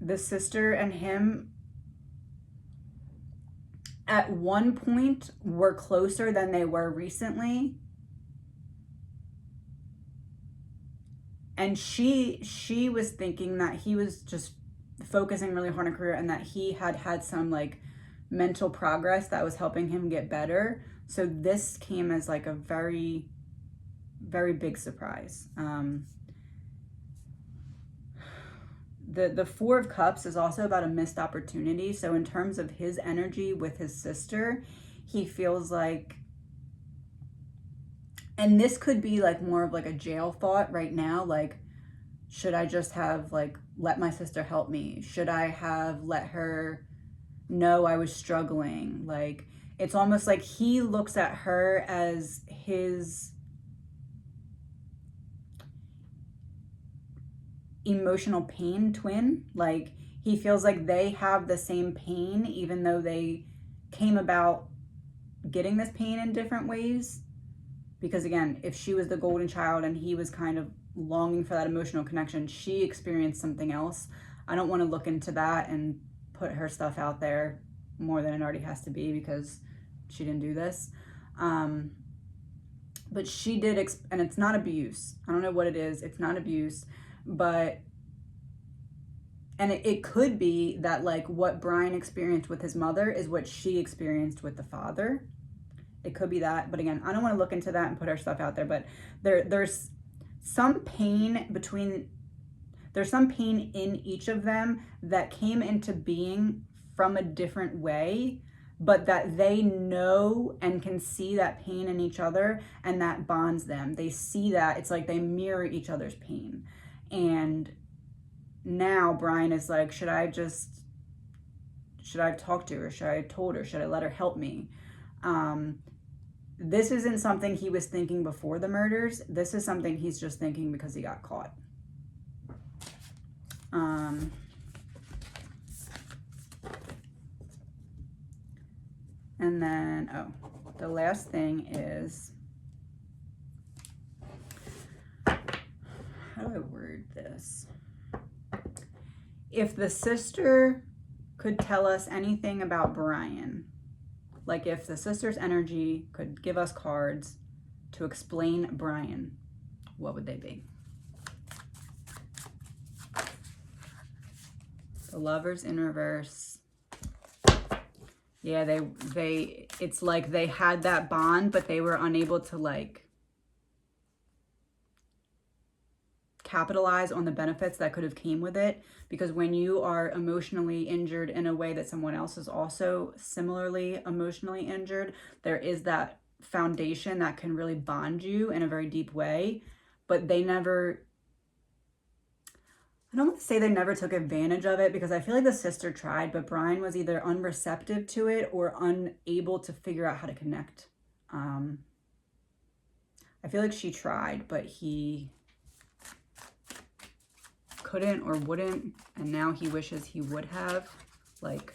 Speaker 1: the sister and him at one point were closer than they were recently. And she was thinking that he was just focusing really hard on career and that he had some like mental progress that was helping him get better. So this came as like a very, very big surprise. The Four of Cups is also about a missed opportunity. So in terms of his energy with his sister, he feels like, and this could be like more of like a jail thought right now. Like, should I just have like let my sister help me? Should I have let her know I was struggling? Like, it's almost like he looks at her as his, emotional pain twin. Like, he feels like they have the same pain, even though they came about getting this pain in different ways. Because again, if she was the golden child and he was kind of longing for that emotional connection, she experienced something else. I don't want to look into that and put her stuff out there more than it already has to be, because she didn't do this. But she did, and it's not abuse. I don't know what it is. It's not abuse, but, and it could be that like what Bryan experienced with his mother is what she experienced with the father. It could be that, but again, I don't want to look into that and put our stuff out there, but there's some pain there's some pain in each of them that came into being from a different way, but that they know and can see that pain in each other, and that bonds them. They see that. It's like they mirror each other's pain. And now Bryan is like, should I have talked to her? Should I have told her? Should I let her help me? This isn't something he was thinking before the murders. This is something he's just thinking because he got caught. And then, the last thing is, how do I word this? If the sister could tell us anything about Bryan, like if the sister's energy could give us cards to explain Bryan, what would they be? The Lovers in reverse. Yeah, it's like they had that bond, but they were unable to like capitalize on the benefits that could have came with it. Because when you are emotionally injured in a way that someone else is also similarly emotionally injured, there is that foundation that can really bond you in a very deep way. But they never, I don't want to say they never took advantage of it, because I feel like the sister tried, but Bryan was either unreceptive to it or unable to figure out how to connect. I feel like she tried, but he couldn't or wouldn't, and now he wishes he would have like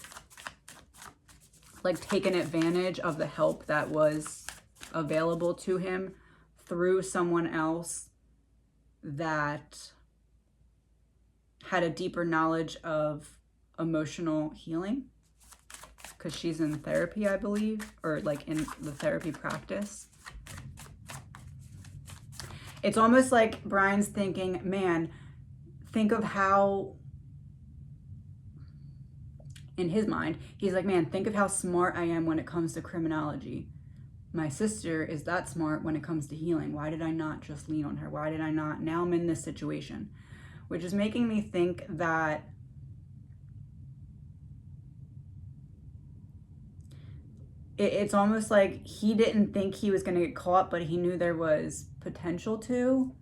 Speaker 1: taken advantage of the help that was available to him through someone else that had a deeper knowledge of emotional healing, because she's in therapy, I believe, or like in the therapy practice. It's almost like Bryan's thinking, man, think of how, in his mind, he's like, man, think of how smart I am when it comes to criminology. My sister is that smart when it comes to healing. Why did I not just lean on her? Why did I not? Now I'm in this situation, which is making me think that it's almost like he didn't think he was going to get caught, but he knew there was potential to.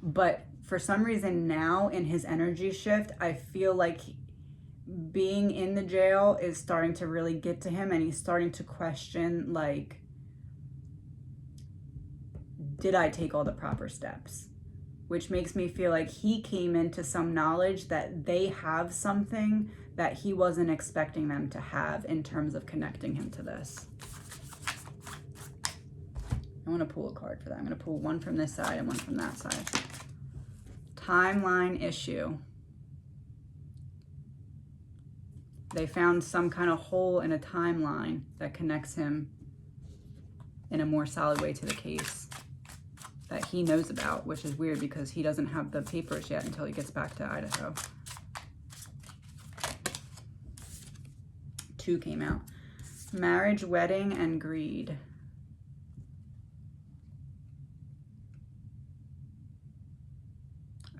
Speaker 1: But for some reason now in his energy shift, I feel like being in the jail is starting to really get to him, and he's starting to question, like, did I take all the proper steps? Which makes me feel like he came into some knowledge that they have something that he wasn't expecting them to have in terms of connecting him to this. I want to pull a card for that. I'm going to pull one from this side and one from that side. Timeline issue. They found some kind of hole in a timeline that connects him in a more solid way to the case that he knows about, which is weird because he doesn't have the papers yet until he gets back to Idaho. 2 came out. Marriage, wedding, and greed.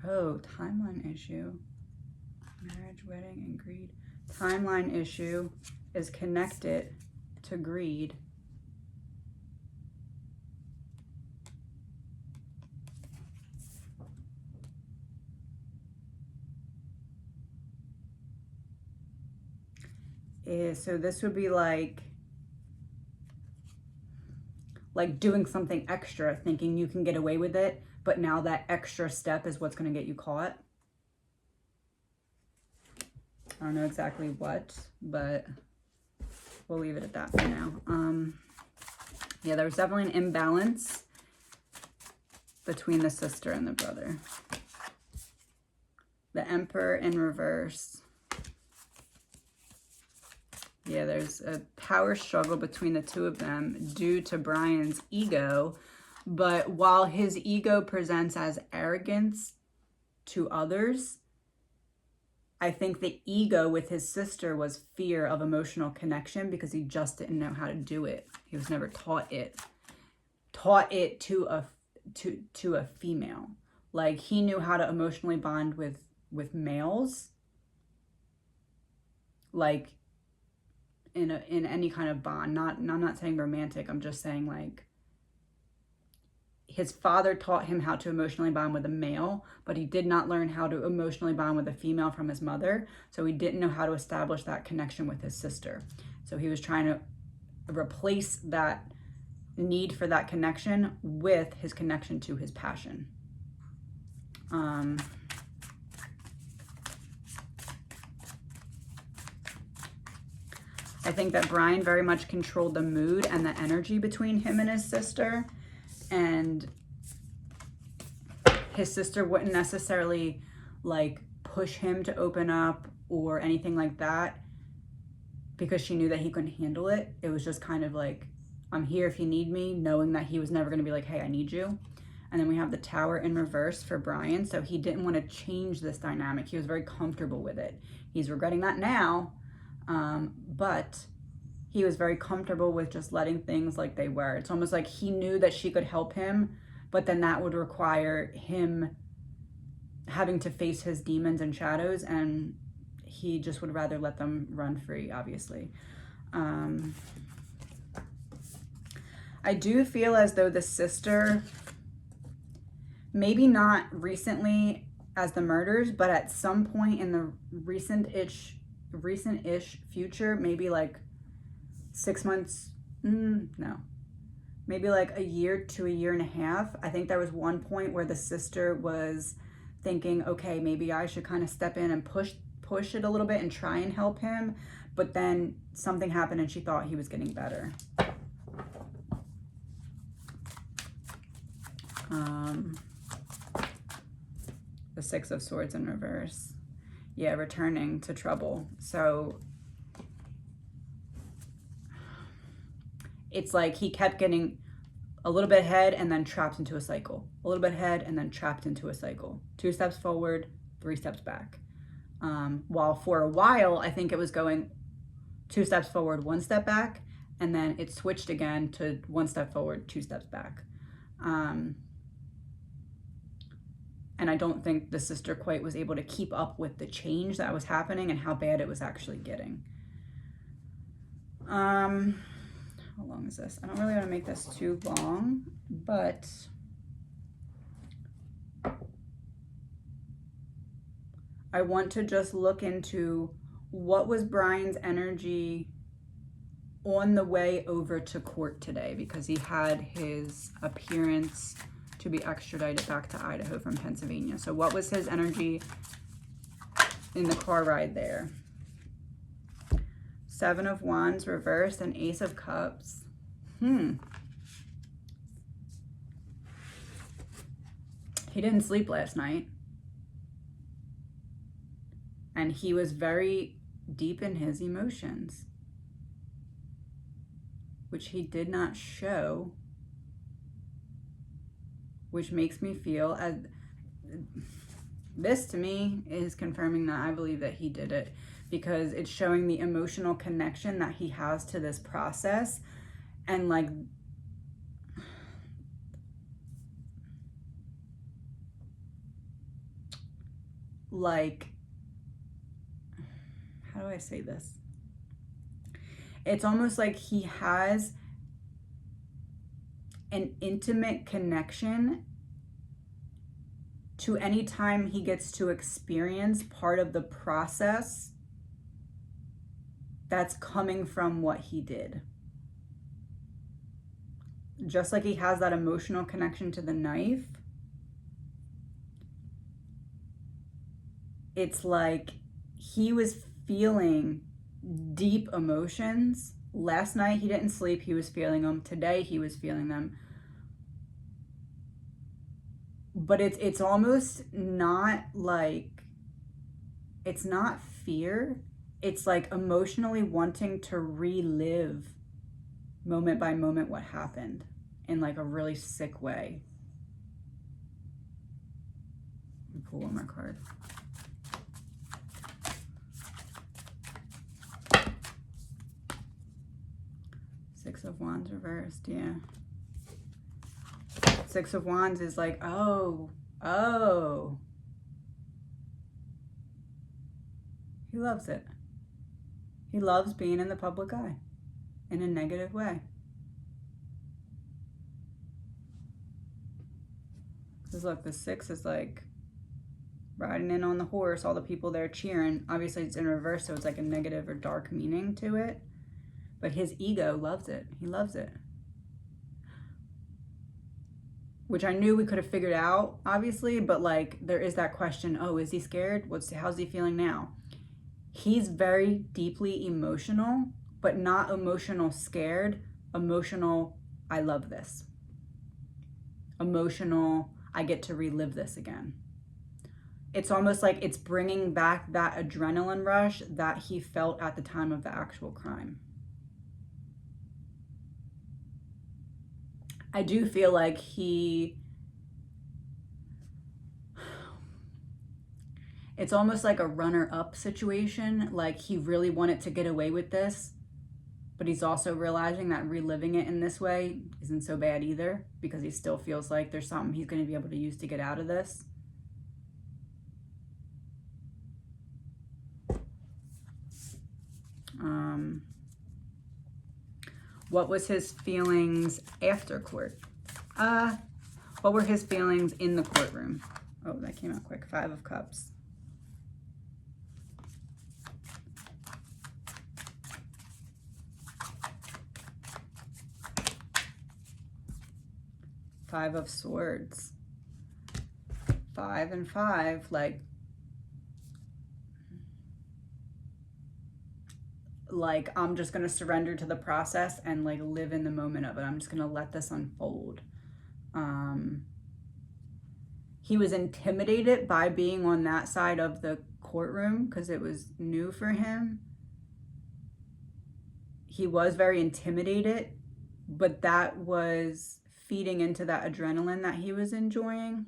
Speaker 1: Oh, timeline issue. Marriage, wedding, and greed. Timeline issue is connected to greed. So this would be like doing something extra, thinking you can get away with it, but now that extra step is what's going to get you caught. I don't know exactly what, but we'll leave it at that for now. Yeah, there was definitely an imbalance between the sister and the brother. The Emperor in reverse. Yeah, there's a power struggle between the two of them due to Bryan's ego. But while his ego presents as arrogance to others, I think the ego with his sister was fear of emotional connection because he just didn't know how to do it. He was never taught it. Taught it to a female. Like, he knew how to emotionally bond with males. Like, in any kind of bond. I'm not saying romantic. I'm just saying, like, his father taught him how to emotionally bond with a male, but he did not learn how to emotionally bond with a female from his mother. So he didn't know how to establish that connection with his sister. So he was trying to replace that need for that connection with his connection to his passion. I think that Bryan very much controlled the mood and the energy between him and his sister. And his sister wouldn't necessarily, like, push him to open up or anything like that because she knew that he couldn't handle it. It was just kind of like, I'm here if you need me, knowing that he was never going to be like, hey, I need you. And then we have the Tower in reverse for Bryan. So he didn't want to change this dynamic. He was very comfortable with it. He's regretting that now. But he was very comfortable with just letting things like they were. It's almost like he knew that she could help him, but then that would require him having to face his demons and shadows, and he just would rather let them run free, obviously. I do feel as though the sister, maybe not recently as the murders, but at some point in the recent-ish future, maybe like 6 months, no, maybe like a year to a year and a half. I think there was one point where the sister was thinking, okay, maybe I should kind of step in and push it a little bit and try and help him. But then something happened and she thought he was getting better. The Six of Swords in reverse. Yeah, returning to trouble. So it's like he kept getting a little bit ahead and then trapped into a cycle. A little bit ahead and then trapped into a cycle. 2 steps forward, 3 steps back. While for a while, I think it was going 2 steps forward, 1 step back, and then it switched again to 1 step forward, 2 steps back. And I don't think the sister quite was able to keep up with the change that was happening and how bad it was actually getting. How long is this? I don't really want to make this too long, but I want to just look into what was Bryan's energy on the way over to court today, because he had his appearance to be extradited back to Idaho from Pennsylvania. So what was his energy in the car ride there? 7 of Wands reversed and Ace of Cups. He didn't sleep last night. And he was very deep in his emotions, which he did not show, which makes me feel as this to me is confirming that I believe that he did it, because it's showing the emotional connection that he has to this process. And like how do I say this? It's almost like he has an intimate connection to any time he gets to experience part of the process that's coming from what he did. Just like he has that emotional connection to the knife, it's like he was feeling deep emotions. Last night he didn't sleep, he was feeling them. Today he was feeling them. But it's almost not like, it's not fear. It's like emotionally wanting to relive moment by moment what happened in like a really sick way. Let me pull one more card. Six of Wands reversed, yeah. Six of Wands is like, oh. He loves it. He loves being in the public eye in a negative way. Because look, the six is like riding in on the horse, all the people there cheering. Obviously it's in reverse, so it's like a negative or dark meaning to it. But his ego loves it. He loves it. Which I knew we could have figured out, obviously, but like there is that question, oh, is he scared? How's he feeling now? He's very deeply emotional, but not emotional scared, emotional, I love this. Emotional, I get to relive this again. It's almost like it's bringing back that adrenaline rush that he felt at the time of the actual crime. I do feel like it's almost like a runner-up situation. Like he really wanted to get away with this, but he's also realizing that reliving it in this way isn't so bad either, because he still feels like there's something he's going to be able to use to get out of this. What was his feelings after court? What were his feelings in the courtroom? Oh, that came out quick. Five of Cups. Five of Swords. 5 and 5, like I'm just going to surrender to the process and like live in the moment of it. I'm just going to let this unfold. He was intimidated by being on that side of the courtroom because it was new for him. He was very intimidated, but that was feeding into that adrenaline that he was enjoying.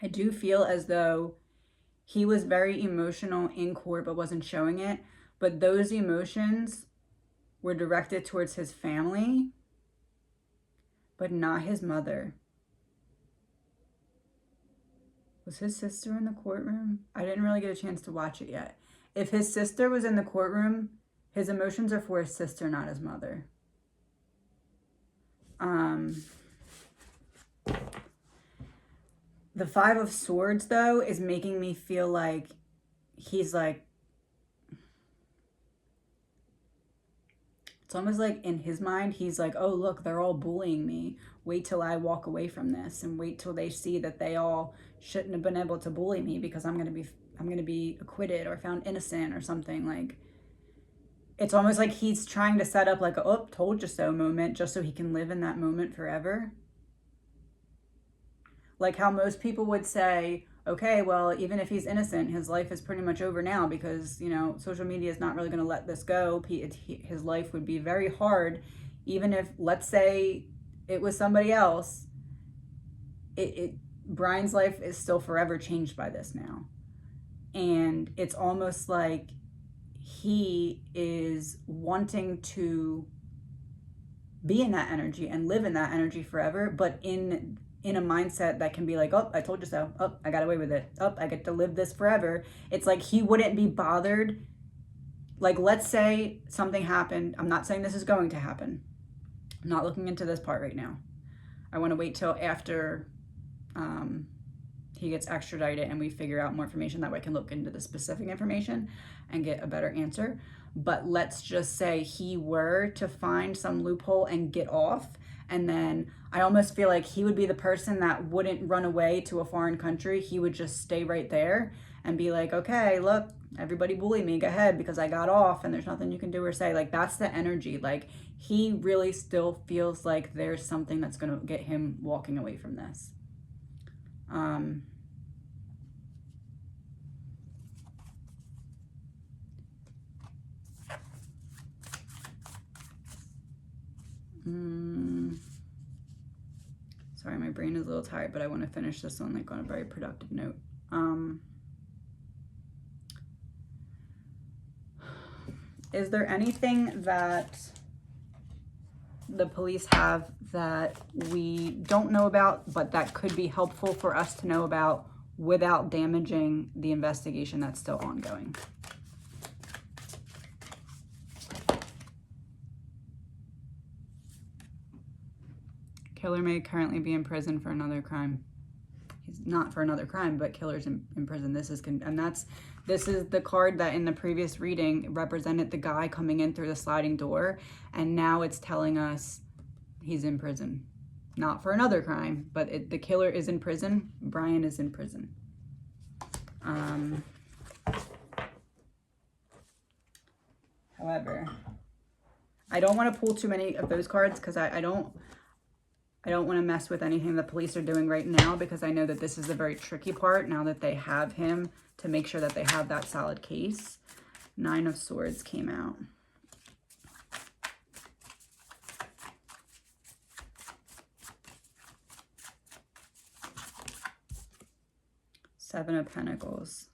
Speaker 1: I do feel as though he was very emotional in court but wasn't showing it. But those emotions were directed towards his family, but not his mother. Was his sister in the courtroom? I didn't really get a chance to watch it yet. If his sister was in the courtroom, his emotions are for his sister, not his mother. The Five of Swords, though, is making me feel like he's like, it's almost like in his mind, he's like, oh, look, they're all bullying me. Wait till I walk away from this and wait till they see that they all shouldn't have been able to bully me because I'm going to be acquitted or found innocent or something. Like, it's almost like he's trying to set up like a, oh, told you so moment just so he can live in that moment forever. Like how most people would say, okay, well, even if he's innocent, his life is pretty much over now because, you know, social media is not really going to let this go. His life would be very hard, even if, let's say, it was somebody else. Bryan's life is still forever changed by this now. And it's almost like he is wanting to be in that energy and live in that energy forever, but in a mindset that can be like, oh, I told you so. Oh, I got away with it. Oh, I get to live this forever. It's like he wouldn't be bothered. Like, let's say something happened. I'm not saying this is going to happen. I'm not looking into this part right now. I want to wait till after he gets extradited and we figure out more information. That way I can look into the specific information and get a better answer. But let's just say he were to find some loophole and get off, And then I almost feel like he would be the person that wouldn't run away to a foreign country. He would just stay right there and be like, okay, look, everybody bully me, go ahead, because I got off and there's nothing you can do or say. Like, that's the energy. Like, he really still feels like there's something that's going to get him walking away from this. Sorry, my brain is a little tired, but I want to finish this one like on a very productive note. Is there anything that the police have that we don't know about, but that could be helpful for us to know about without damaging the investigation that's still ongoing? Killer may currently be in prison for another crime. He's not for another crime, but killer's in prison. This is the card that in the previous reading represented the guy coming in through the sliding door, and now it's telling us he's in prison. Not for another crime, but the killer is in prison. Bryan is in prison. However, I don't want to pull too many of those cards because I don't want to mess with anything the police are doing right now, because I know that this is the very tricky part now that they have him, to make sure that they have that solid case. 9 of Swords came out. Seven of Pentacles.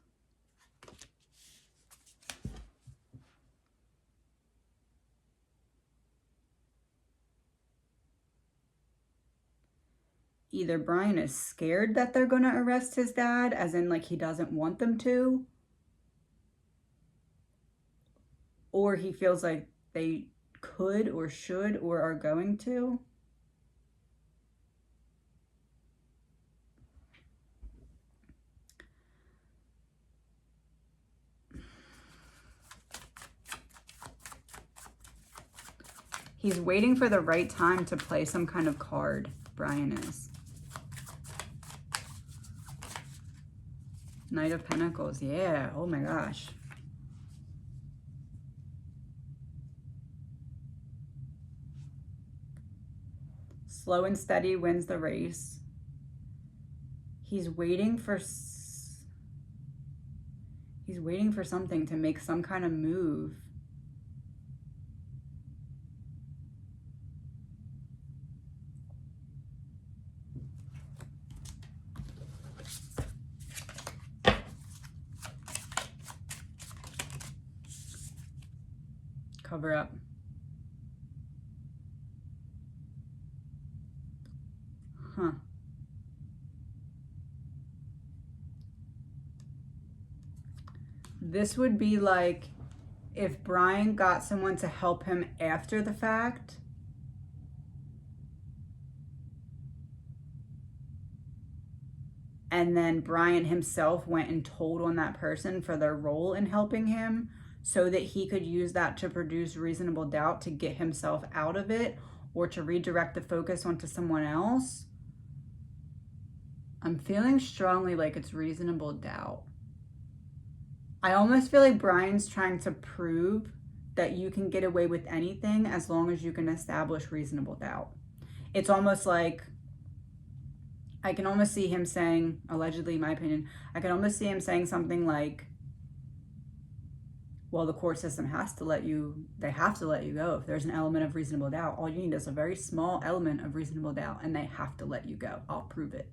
Speaker 1: Either Bryan is scared that they're going to arrest his dad, as in like he doesn't want them to, or he feels like they could or should or are going to. He's waiting for the right time to play some kind of card, Bryan is. Knight of Pentacles, yeah, oh my gosh. Slow and steady wins the race. He's waiting for something to make some kind of move. Cover up. Huh. This would be like if Bryan got someone to help him after the fact, and then Bryan himself went and told on that person for their role in helping him, so that he could use that to produce reasonable doubt to get himself out of it, or to redirect the focus onto someone else. I'm feeling strongly like it's reasonable doubt. I almost feel like Bryan's trying to prove that you can get away with anything as long as you can establish reasonable doubt. It's almost like, I can almost see him saying, allegedly, in my opinion, I can almost see him saying something like, well, the court system has to let you, they have to let you go if there's an element of reasonable doubt. All you need is a very small element of reasonable doubt, and they have to let you go. I'll prove it.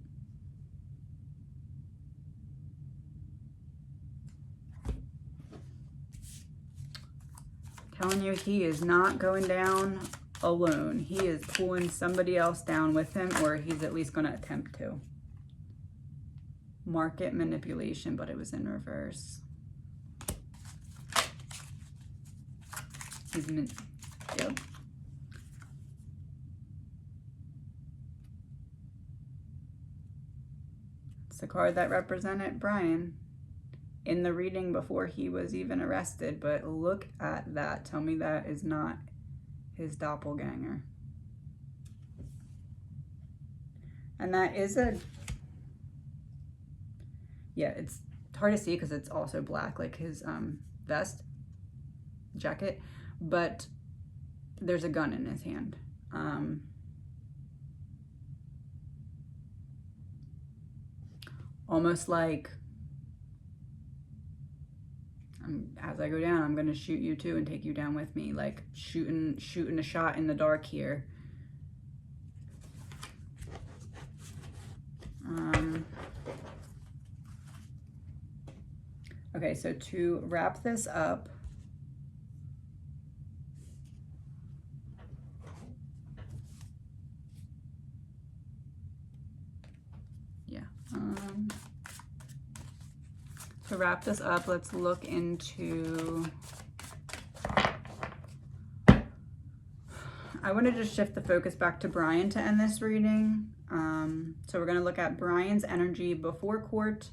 Speaker 1: Telling you, he is not going down alone. He is pulling somebody else down with him, or he's at least going to attempt to. Market manipulation, but it was in reverse. Yep. It's the card that represented Bryan in the reading before he was even arrested, but look at that. Tell me that is not his doppelganger. And that is yeah, it's hard to see because it's also black, like his vest, jacket, but there's a gun in his hand. Almost like, as I go down, I'm gonna shoot you too and take you down with me, like shooting a shot in the dark here. Okay, so to wrap this up, let's look into, I want to just shift the focus back to Bryan to end this reading. So we're going to look at Bryan's energy before court,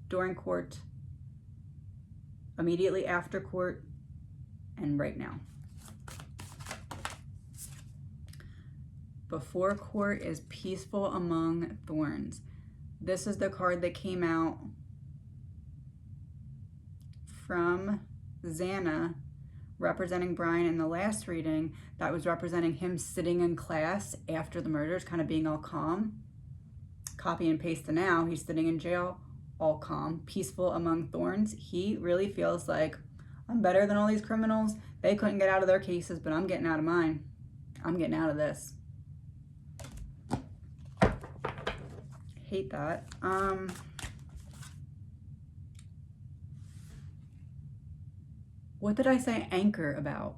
Speaker 1: during court, immediately after court, and right now. Before court is peaceful among thorns. This is the card that came out from Xana, representing Bryan in the last reading. That was representing him sitting in class after the murders, kind of being all calm. Copy and paste to now, he's sitting in jail, all calm, peaceful among thorns. He really feels like, I'm better than all these criminals. They couldn't get out of their cases, but I'm getting out of mine. I'm getting out of this. Hate that. What did I say anchor about?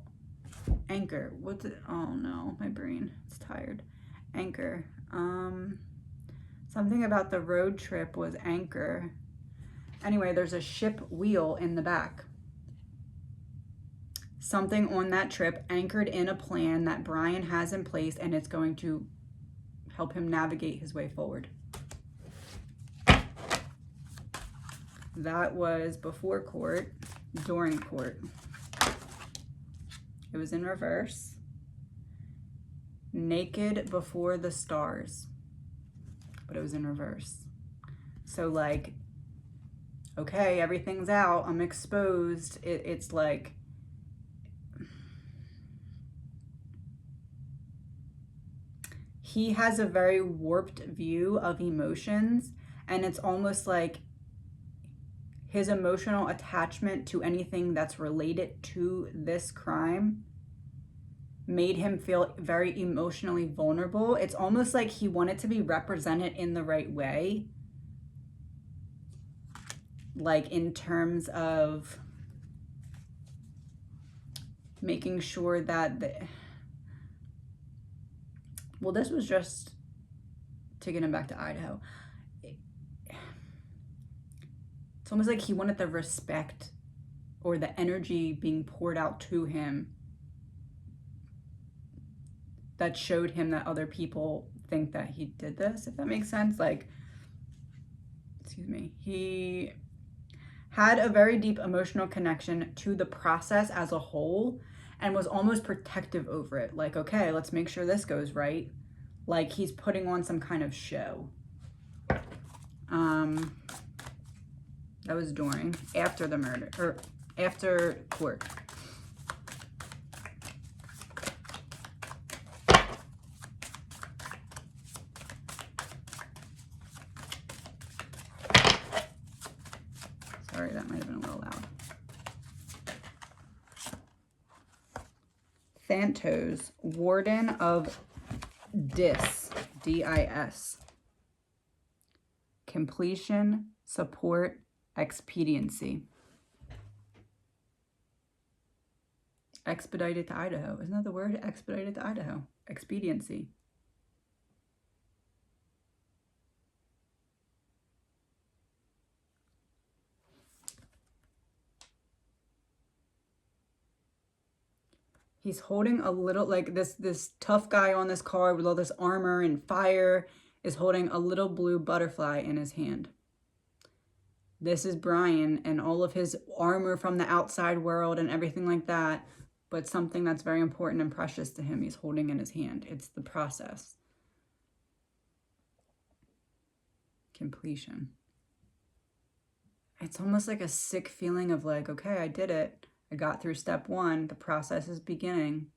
Speaker 1: Anchor. What's it? Oh no, my brain is tired. Anchor. Something about the road trip was anchor. Anyway, there's a ship wheel in the back. Something on that trip anchored in a plan that Bryan has in place, and it's going to help him navigate his way forward. That was before court, during court. It was in reverse. Naked before the stars, but it was in reverse. So like, okay, everything's out, I'm exposed. It's like, he has a very warped view of emotions, and it's almost like his emotional attachment to anything that's related to this crime made him feel very emotionally vulnerable. It's almost like he wanted to be represented in the right way. Like in terms of making sure that well, this was just to get him back to Idaho. It's almost like he wanted the respect or the energy being poured out to him that showed him that other people think that he did this, if that makes sense. Like, excuse me, he had a very deep emotional connection to the process as a whole and was almost protective over it. Like, okay, let's make sure this goes right. Like he's putting on some kind of show. That was during, after the murder, or after court. Sorry, that might have been a little loud. Thantos, Warden of DIS, D-I-S. Completion, support, expediency. Expedited to Idaho. Isn't that the word? Expedited to Idaho. Expediency. He's holding a little, like this tough guy on this car with all this armor and fire is holding a little blue butterfly in his hand. This is Bryan and all of his armor from the outside world and everything like that, but something that's very important and precious to him he's holding in his hand. It's the process. completion. It's almost like a sick feeling of like, okay, I did it. I got through step one. The process is beginning.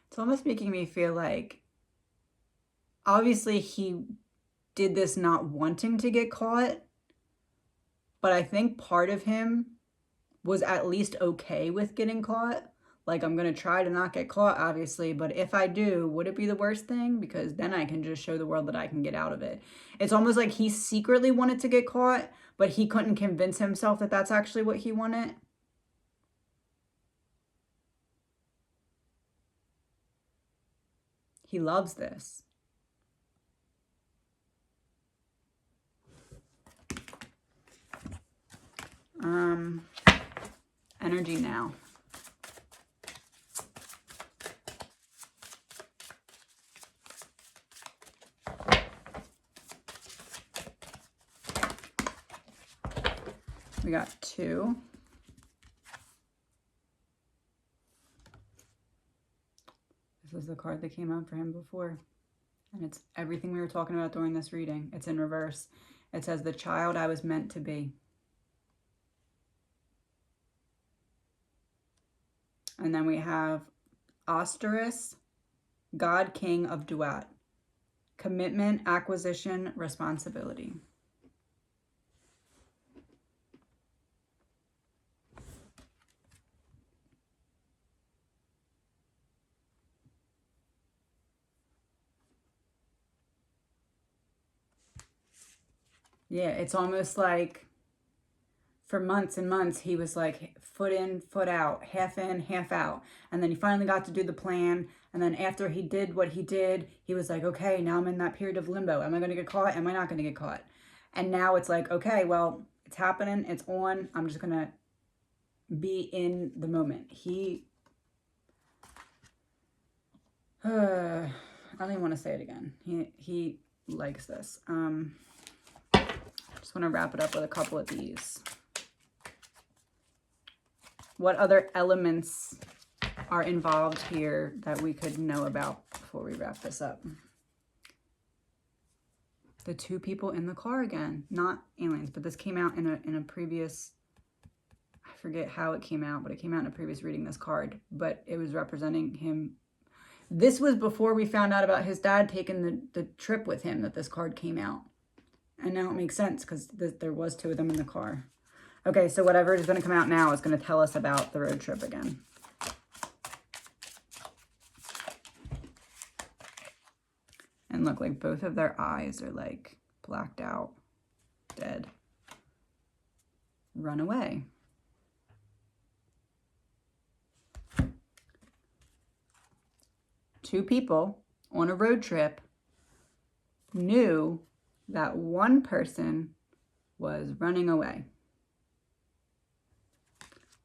Speaker 1: It's almost making me feel like, obviously he did this not wanting to get caught, but I think part of him was at least okay with getting caught. Like, I'm going to try to not get caught, obviously, but if I do, would it be the worst thing? Because then I can just show the world that I can get out of it. It's almost like he secretly wanted to get caught, but he couldn't convince himself that that's actually what he wanted. He loves this. Energy now. We got 2. This is the card that came out for him before. And it's everything we were talking about during this reading. It's in reverse. It says, the child I was meant to be. And then we have Osteris, God King of Duat. Commitment, acquisition, responsibility. Yeah, it's almost like for months and months, he was like foot in, foot out, half in, half out. And then he finally got to do the plan. And then after he did what he did, he was like, okay, now I'm in that period of limbo. Am I going to get caught? Am I not going to get caught? And now it's like, okay, well, it's happening. It's on. I'm just going to be in the moment. I don't even want to say it again. He likes this. Just want to wrap it up with a couple of these. What other elements are involved here that we could know about before we wrap this up? The 2 people in the car again, not aliens, but this came out in a previous, I forget how it came out, but it came out in a previous reading, this card, but it was representing him. This was before we found out about his dad taking the trip with him that this card came out. And now it makes sense because there was 2 of them in the car. Okay, so whatever is going to come out now is going to tell us about the road trip again. And look, like both of their eyes are like blacked out, dead. Run away. Two people on a road trip knew that one person was running away.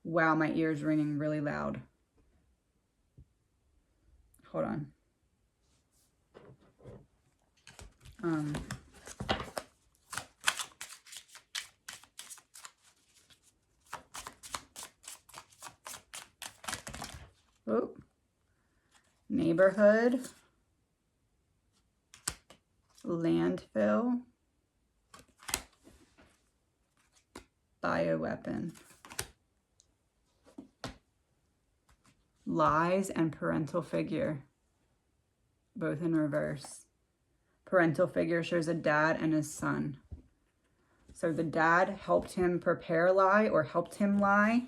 Speaker 1: Wow, my ear's ringing really loud. Hold on. Oh, neighborhood, landfill, bioweapon, lies, and parental figure, both in reverse. Parental figure shows a dad and his son. So the dad helped him prepare a lie or helped him lie.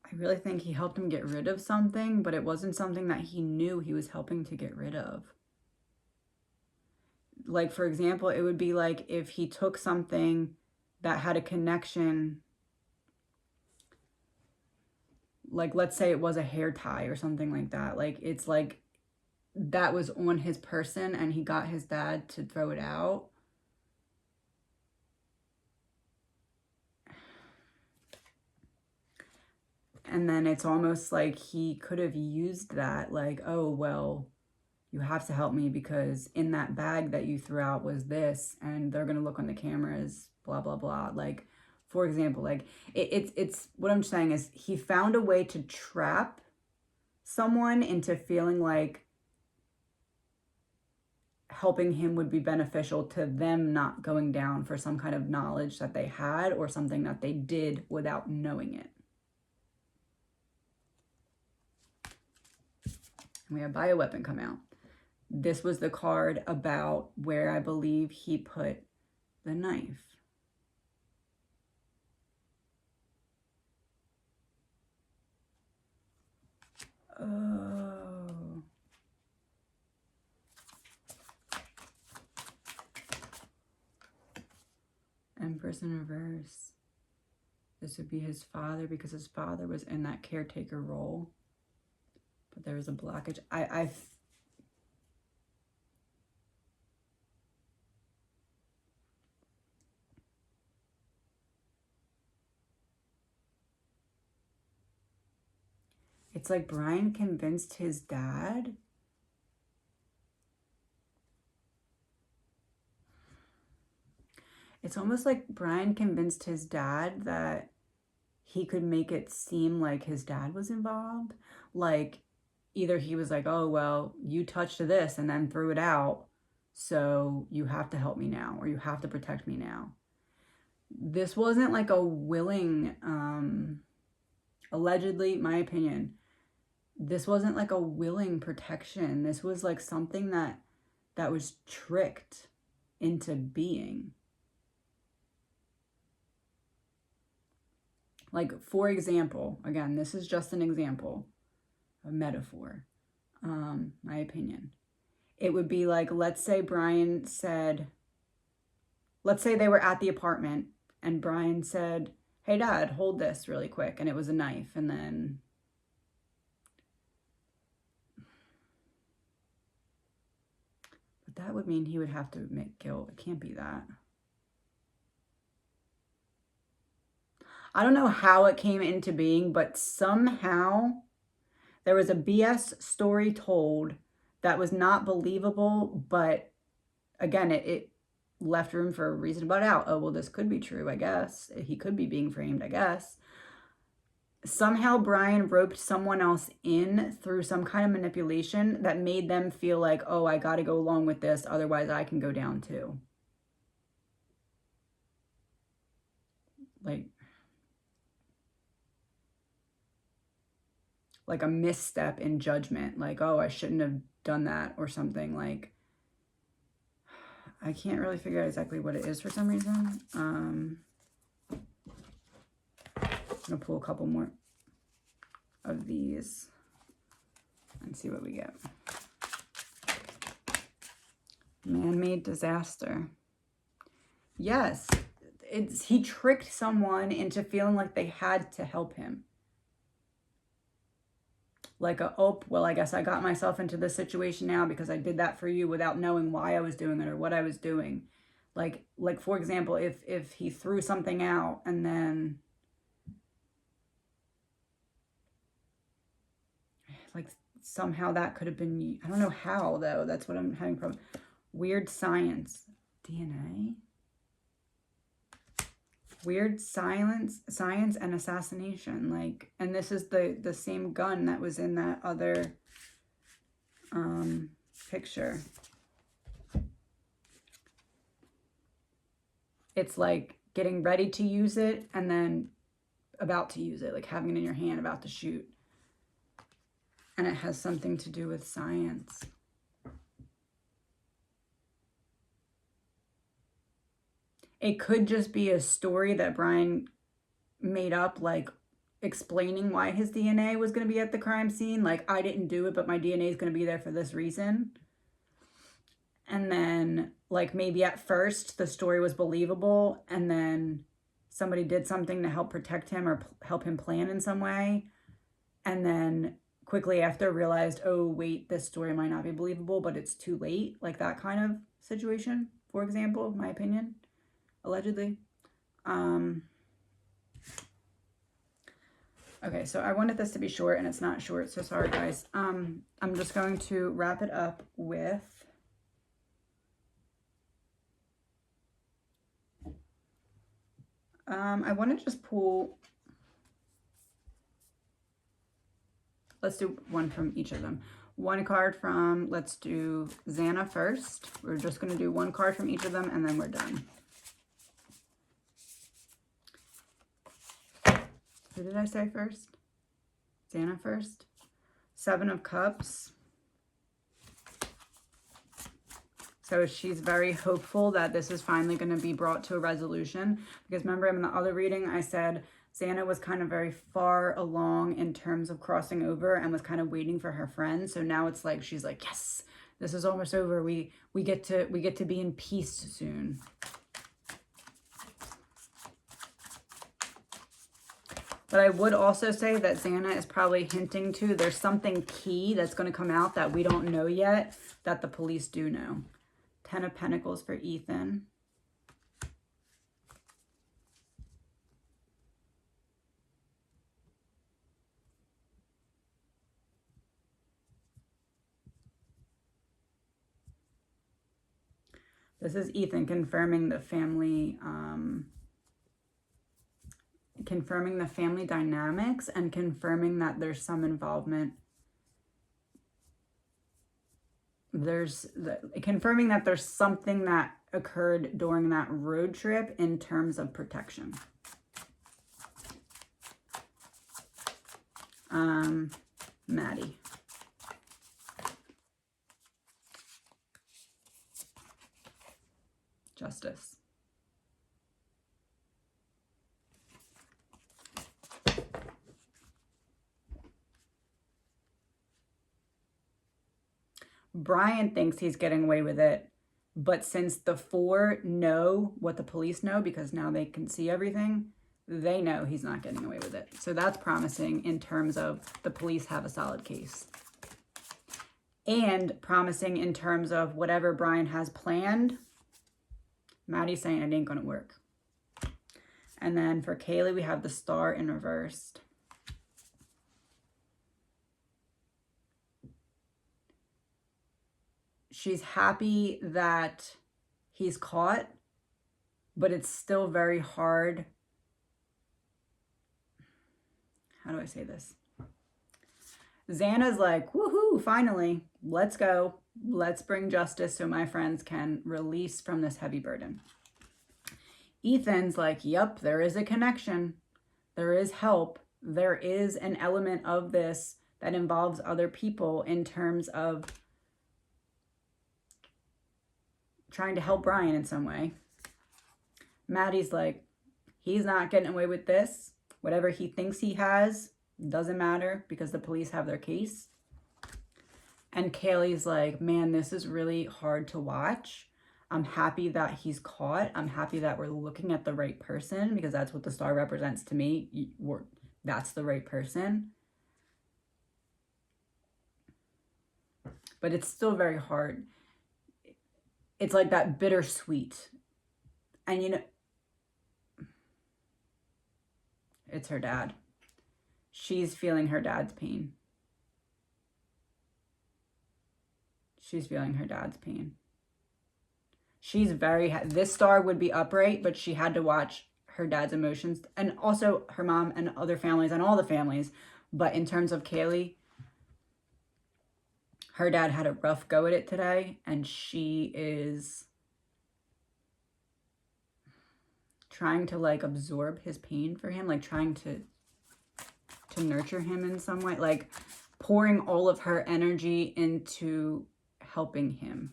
Speaker 1: I really think he helped him get rid of something, but it wasn't something that he knew he was helping to get rid of. Like, for example, it would be like if he took something that had a connection, like let's say it was a hair tie or something like that. Like it's like that was on his person and he got his dad to throw it out. And then it's almost like he could have used that, like, oh, well, you have to help me because in that bag that you threw out was this, and they're going to look on the cameras, blah, blah, blah. Like, For example, like it's what I'm saying is he found a way to trap someone into feeling like helping him would be beneficial to them not going down for some kind of knowledge that they had or something that they did without knowing it. And we have bioweapon come out. This was the card about where I believe he put the knife. Oh. Empress in reverse. This would be his father because his father was in that caretaker role. But there was a blockage. It's like Bryan convinced his dad. It's almost like Bryan convinced his dad that he could make it seem like his dad was involved. Like, either he was like, oh, well, you touched this and then threw it out, so you have to help me now, or you have to protect me now. This wasn't like a willing, allegedly, my opinion, this wasn't like a willing protection. This was like something that was tricked into being. Like, for example, again, this is just an example, a metaphor, my opinion. It would be like, let's say Bryan said, let's say they were at the apartment and Bryan said, hey, Dad, hold this really quick. And it was a knife. And then but that would mean he would have to admit guilt. It can't be that. I don't know how it came into being, but somehow there was a BS story told that was not believable, but again, it left room for a reasonable doubt. Oh, well, this could be true, I guess. He could be being framed, I guess. Somehow Bryan roped someone else in through some kind of manipulation that made them feel like, oh, I got to go along with this, otherwise I can go down too. Like a misstep in judgment, like, oh, I shouldn't have done that or something. Like, I can't really figure out exactly what it is for some reason. I'm gonna pull a couple more of these and see what we get. Man-made disaster. Yes, he tricked someone into feeling like they had to help him. Like, oh, well, I guess I got myself into this situation now because I did that for you without knowing why I was doing it or what I was doing. Like for example, if he threw something out and then, like, somehow that could have been, I don't know how, though. That's what I'm having problem. Weird science. DNA? Weird science and assassination. Like, and this is the same gun that was in that other picture. It's like getting ready to use it and then about to use it, like having it in your hand, about to shoot. And it has something to do with science. It could just be a story that Bryan made up, like explaining why his DNA was going to be at the crime scene. Like, I didn't do it, but my DNA is going to be there for this reason. And then, like, maybe at first the story was believable, and then somebody did something to help protect him or help him plan in some way. And then quickly after realized, oh, wait, this story might not be believable, but it's too late. Like that kind of situation, for example, in my opinion. Allegedly. Okay, so I wanted this to be short and it's not short, so sorry guys. I'm just going to wrap it up with I want to just pull, let's do one from each of them. One card from, let's do Xana first. We're just going to do one card from each of them and then we're done. Who did I say first? Xana first. Seven of Cups. So she's very hopeful that this is finally going to be brought to a resolution. Because remember in the other reading, I said Xana was kind of very far along in terms of crossing over and was kind of waiting for her friend. So now it's like, she's like, yes, this is almost over. We get to be in peace soon. But I would also say that Xana is probably hinting to there's something key that's going to come out that we don't know yet that the police do know. 10 of Pentacles for Ethan. This is Ethan confirming the family, dynamics and confirming that there's some involvement. Confirming that there's something that occurred during that road trip in terms of protection. Maddie. Justice. Bryan thinks he's getting away with it, but since the four know what the police know, because now they can see everything, they know he's not getting away with it. So that's promising in terms of the police have a solid case. And promising in terms of whatever Bryan has planned, Maddie's saying it ain't going to work. And then for Kaylee, we have the Star in reversed. She's happy that he's caught, but it's still very hard. How do I say this? Xana's like, woohoo, finally, let's go. Let's bring justice so my friends can release from this heavy burden. Ethan's like, yep, there is a connection. There is help. There is an element of this that involves other people in terms of trying to help Bryan in some way. Maddie's like, he's not getting away with this. Whatever he thinks he has doesn't matter because the police have their case. And Kaylee's like, man, this is really hard to watch. I'm happy that he's caught. I'm happy that we're looking at the right person because that's what the Star represents to me. That's the right person. But it's still very hard. It's like that bittersweet. And you know, it's her dad. She's feeling her dad's pain. She's feeling her dad's pain. She's this Star would be upright, but she had to watch her dad's emotions and also her mom and other families and all the families. But in terms of Kaylee, her dad had a rough go at it today, and she is trying to like absorb his pain for him, like trying to nurture him in some way, like pouring all of her energy into helping him.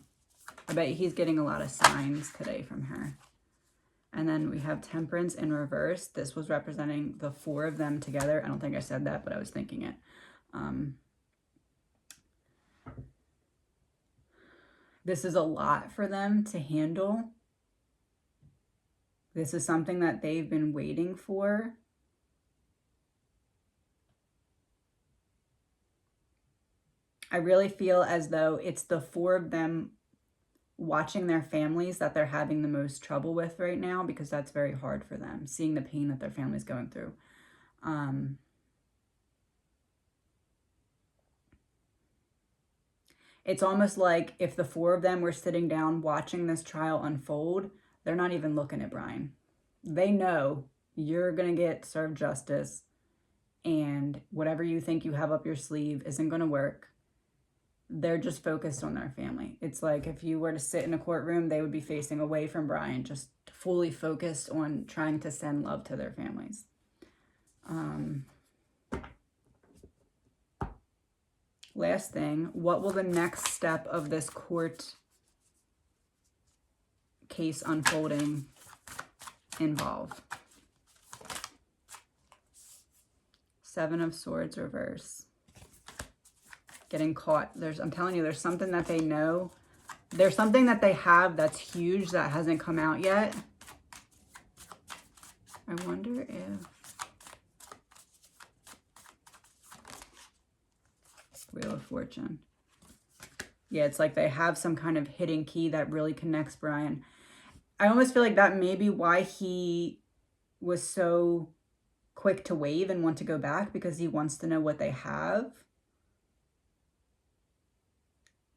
Speaker 1: I bet he's getting a lot of signs today from her. And then we have Temperance in reverse. This was representing the four of them together. I don't think I said that, but I was thinking it. This is a lot for them to handle. This is something that they've been waiting for. I really feel as though it's the four of them watching their families that they're having the most trouble with right now, because that's very hard for them, seeing the pain that their family's going through. It's almost like if the four of them were sitting down watching this trial unfold, they're not even looking at Bryan. They know You're going to get served justice, and whatever you think you have up your sleeve isn't going to work. They're just focused on their family. It's like if you were to sit in a courtroom, they would be facing away from Bryan, just fully focused on trying to send love to their families. Last thing, what will the next step of this court case unfolding involve? Seven of Swords reverse. Getting caught. I'm telling you, there's something that they know. There's something that they have that's huge that hasn't come out yet. I wonder if... Wheel of Fortune. Yeah, it's like they have some kind of hidden key that really connects Bryan. I almost feel like that may be why he was so quick to wave and want to go back, because he wants to know what they have.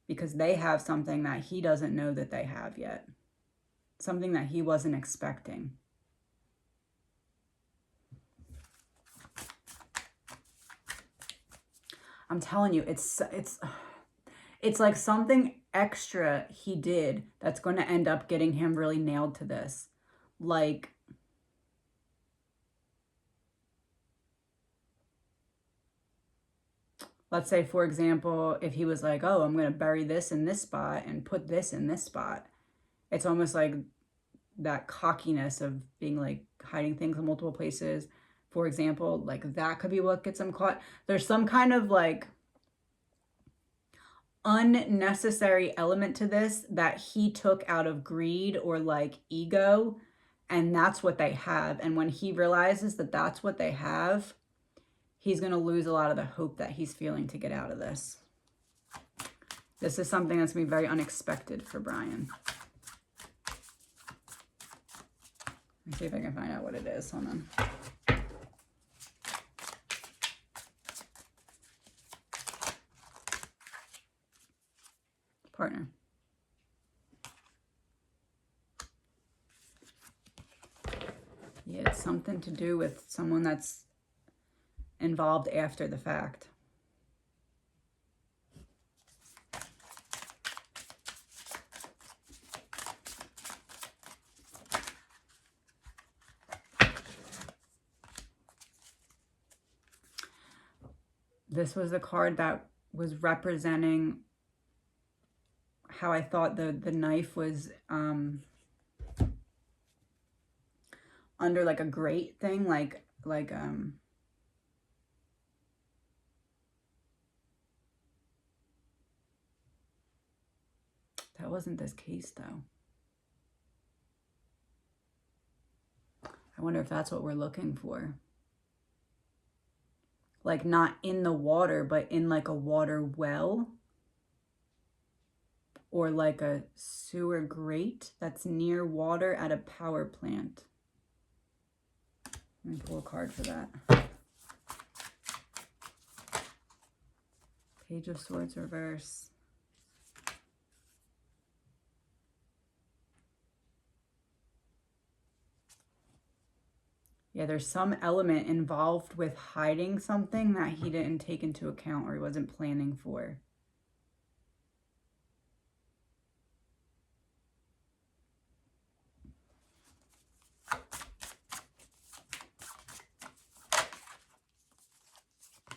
Speaker 1: Because they have something that he doesn't know that they have yet. Something that he wasn't expecting. I'm telling you, it's like something extra he did that's going to end up getting him really nailed to this. Like, let's say, for example, if he was like, oh, I'm going to bury this in this spot and put this in this spot. It's almost like that cockiness of being like hiding things in multiple places. For example, like that could be what gets him caught. There's some kind of like unnecessary element to this that he took out of greed or like ego. And that's what they have. And when he realizes that that's what they have, he's going to lose a lot of the hope that he's feeling to get out of this. This is something that's going to be very unexpected for Bryan. Let me see if I can find out what it is. Hold on. Partner. Yeah, it's something to do with someone that's involved after the fact. This was a card that was representing how I thought the knife was under like a grate thing, like that wasn't this case though. I wonder if that's what we're looking for. Like not in the water, but in like a water well. Or like a sewer grate that's near water at a power plant. Let me pull a card for that. Page of Swords reverse. Yeah, there's some element involved with hiding something that he didn't take into account or he wasn't planning for.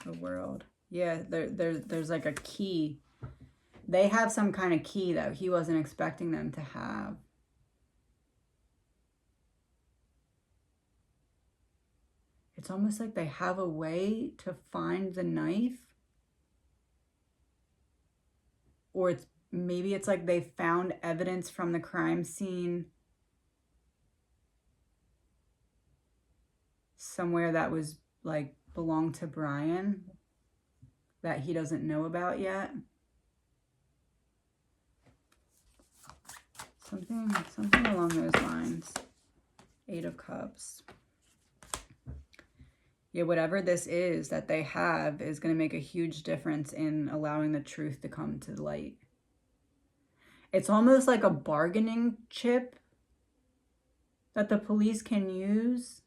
Speaker 1: The World. Yeah, there's like a key. They have some kind of key that he wasn't expecting them to have. It's almost like they have a way to find the knife. Or maybe it's like they found evidence from the crime scene somewhere that was like belonged to Bryan that he doesn't know about yet. Something along those lines. 8 of Cups. Yeah, whatever this is that they have is going to make a huge difference in allowing the truth to come to light. It's almost like a bargaining chip that the police can use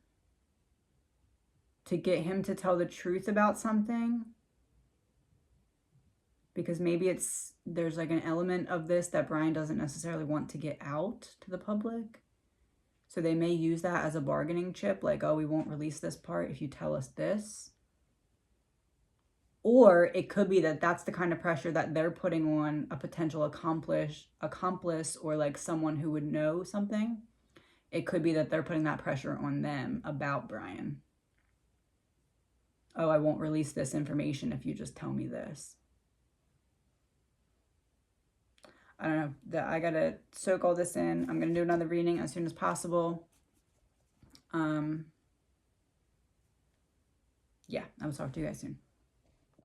Speaker 1: to get him to tell the truth about something. Because maybe there's like an element of this that Bryan doesn't necessarily want to get out to the public. So they may use that as a bargaining chip, like, oh, we won't release this part if you tell us this. Or it could be that that's the kind of pressure that they're putting on a potential accomplice or like someone who would know something. It could be that they're putting that pressure on them about Bryan. Oh, I won't release this information if you just tell me this. I don't know. I gotta soak all this in. I'm gonna do another reading as soon as possible. Yeah, I will talk to you guys soon.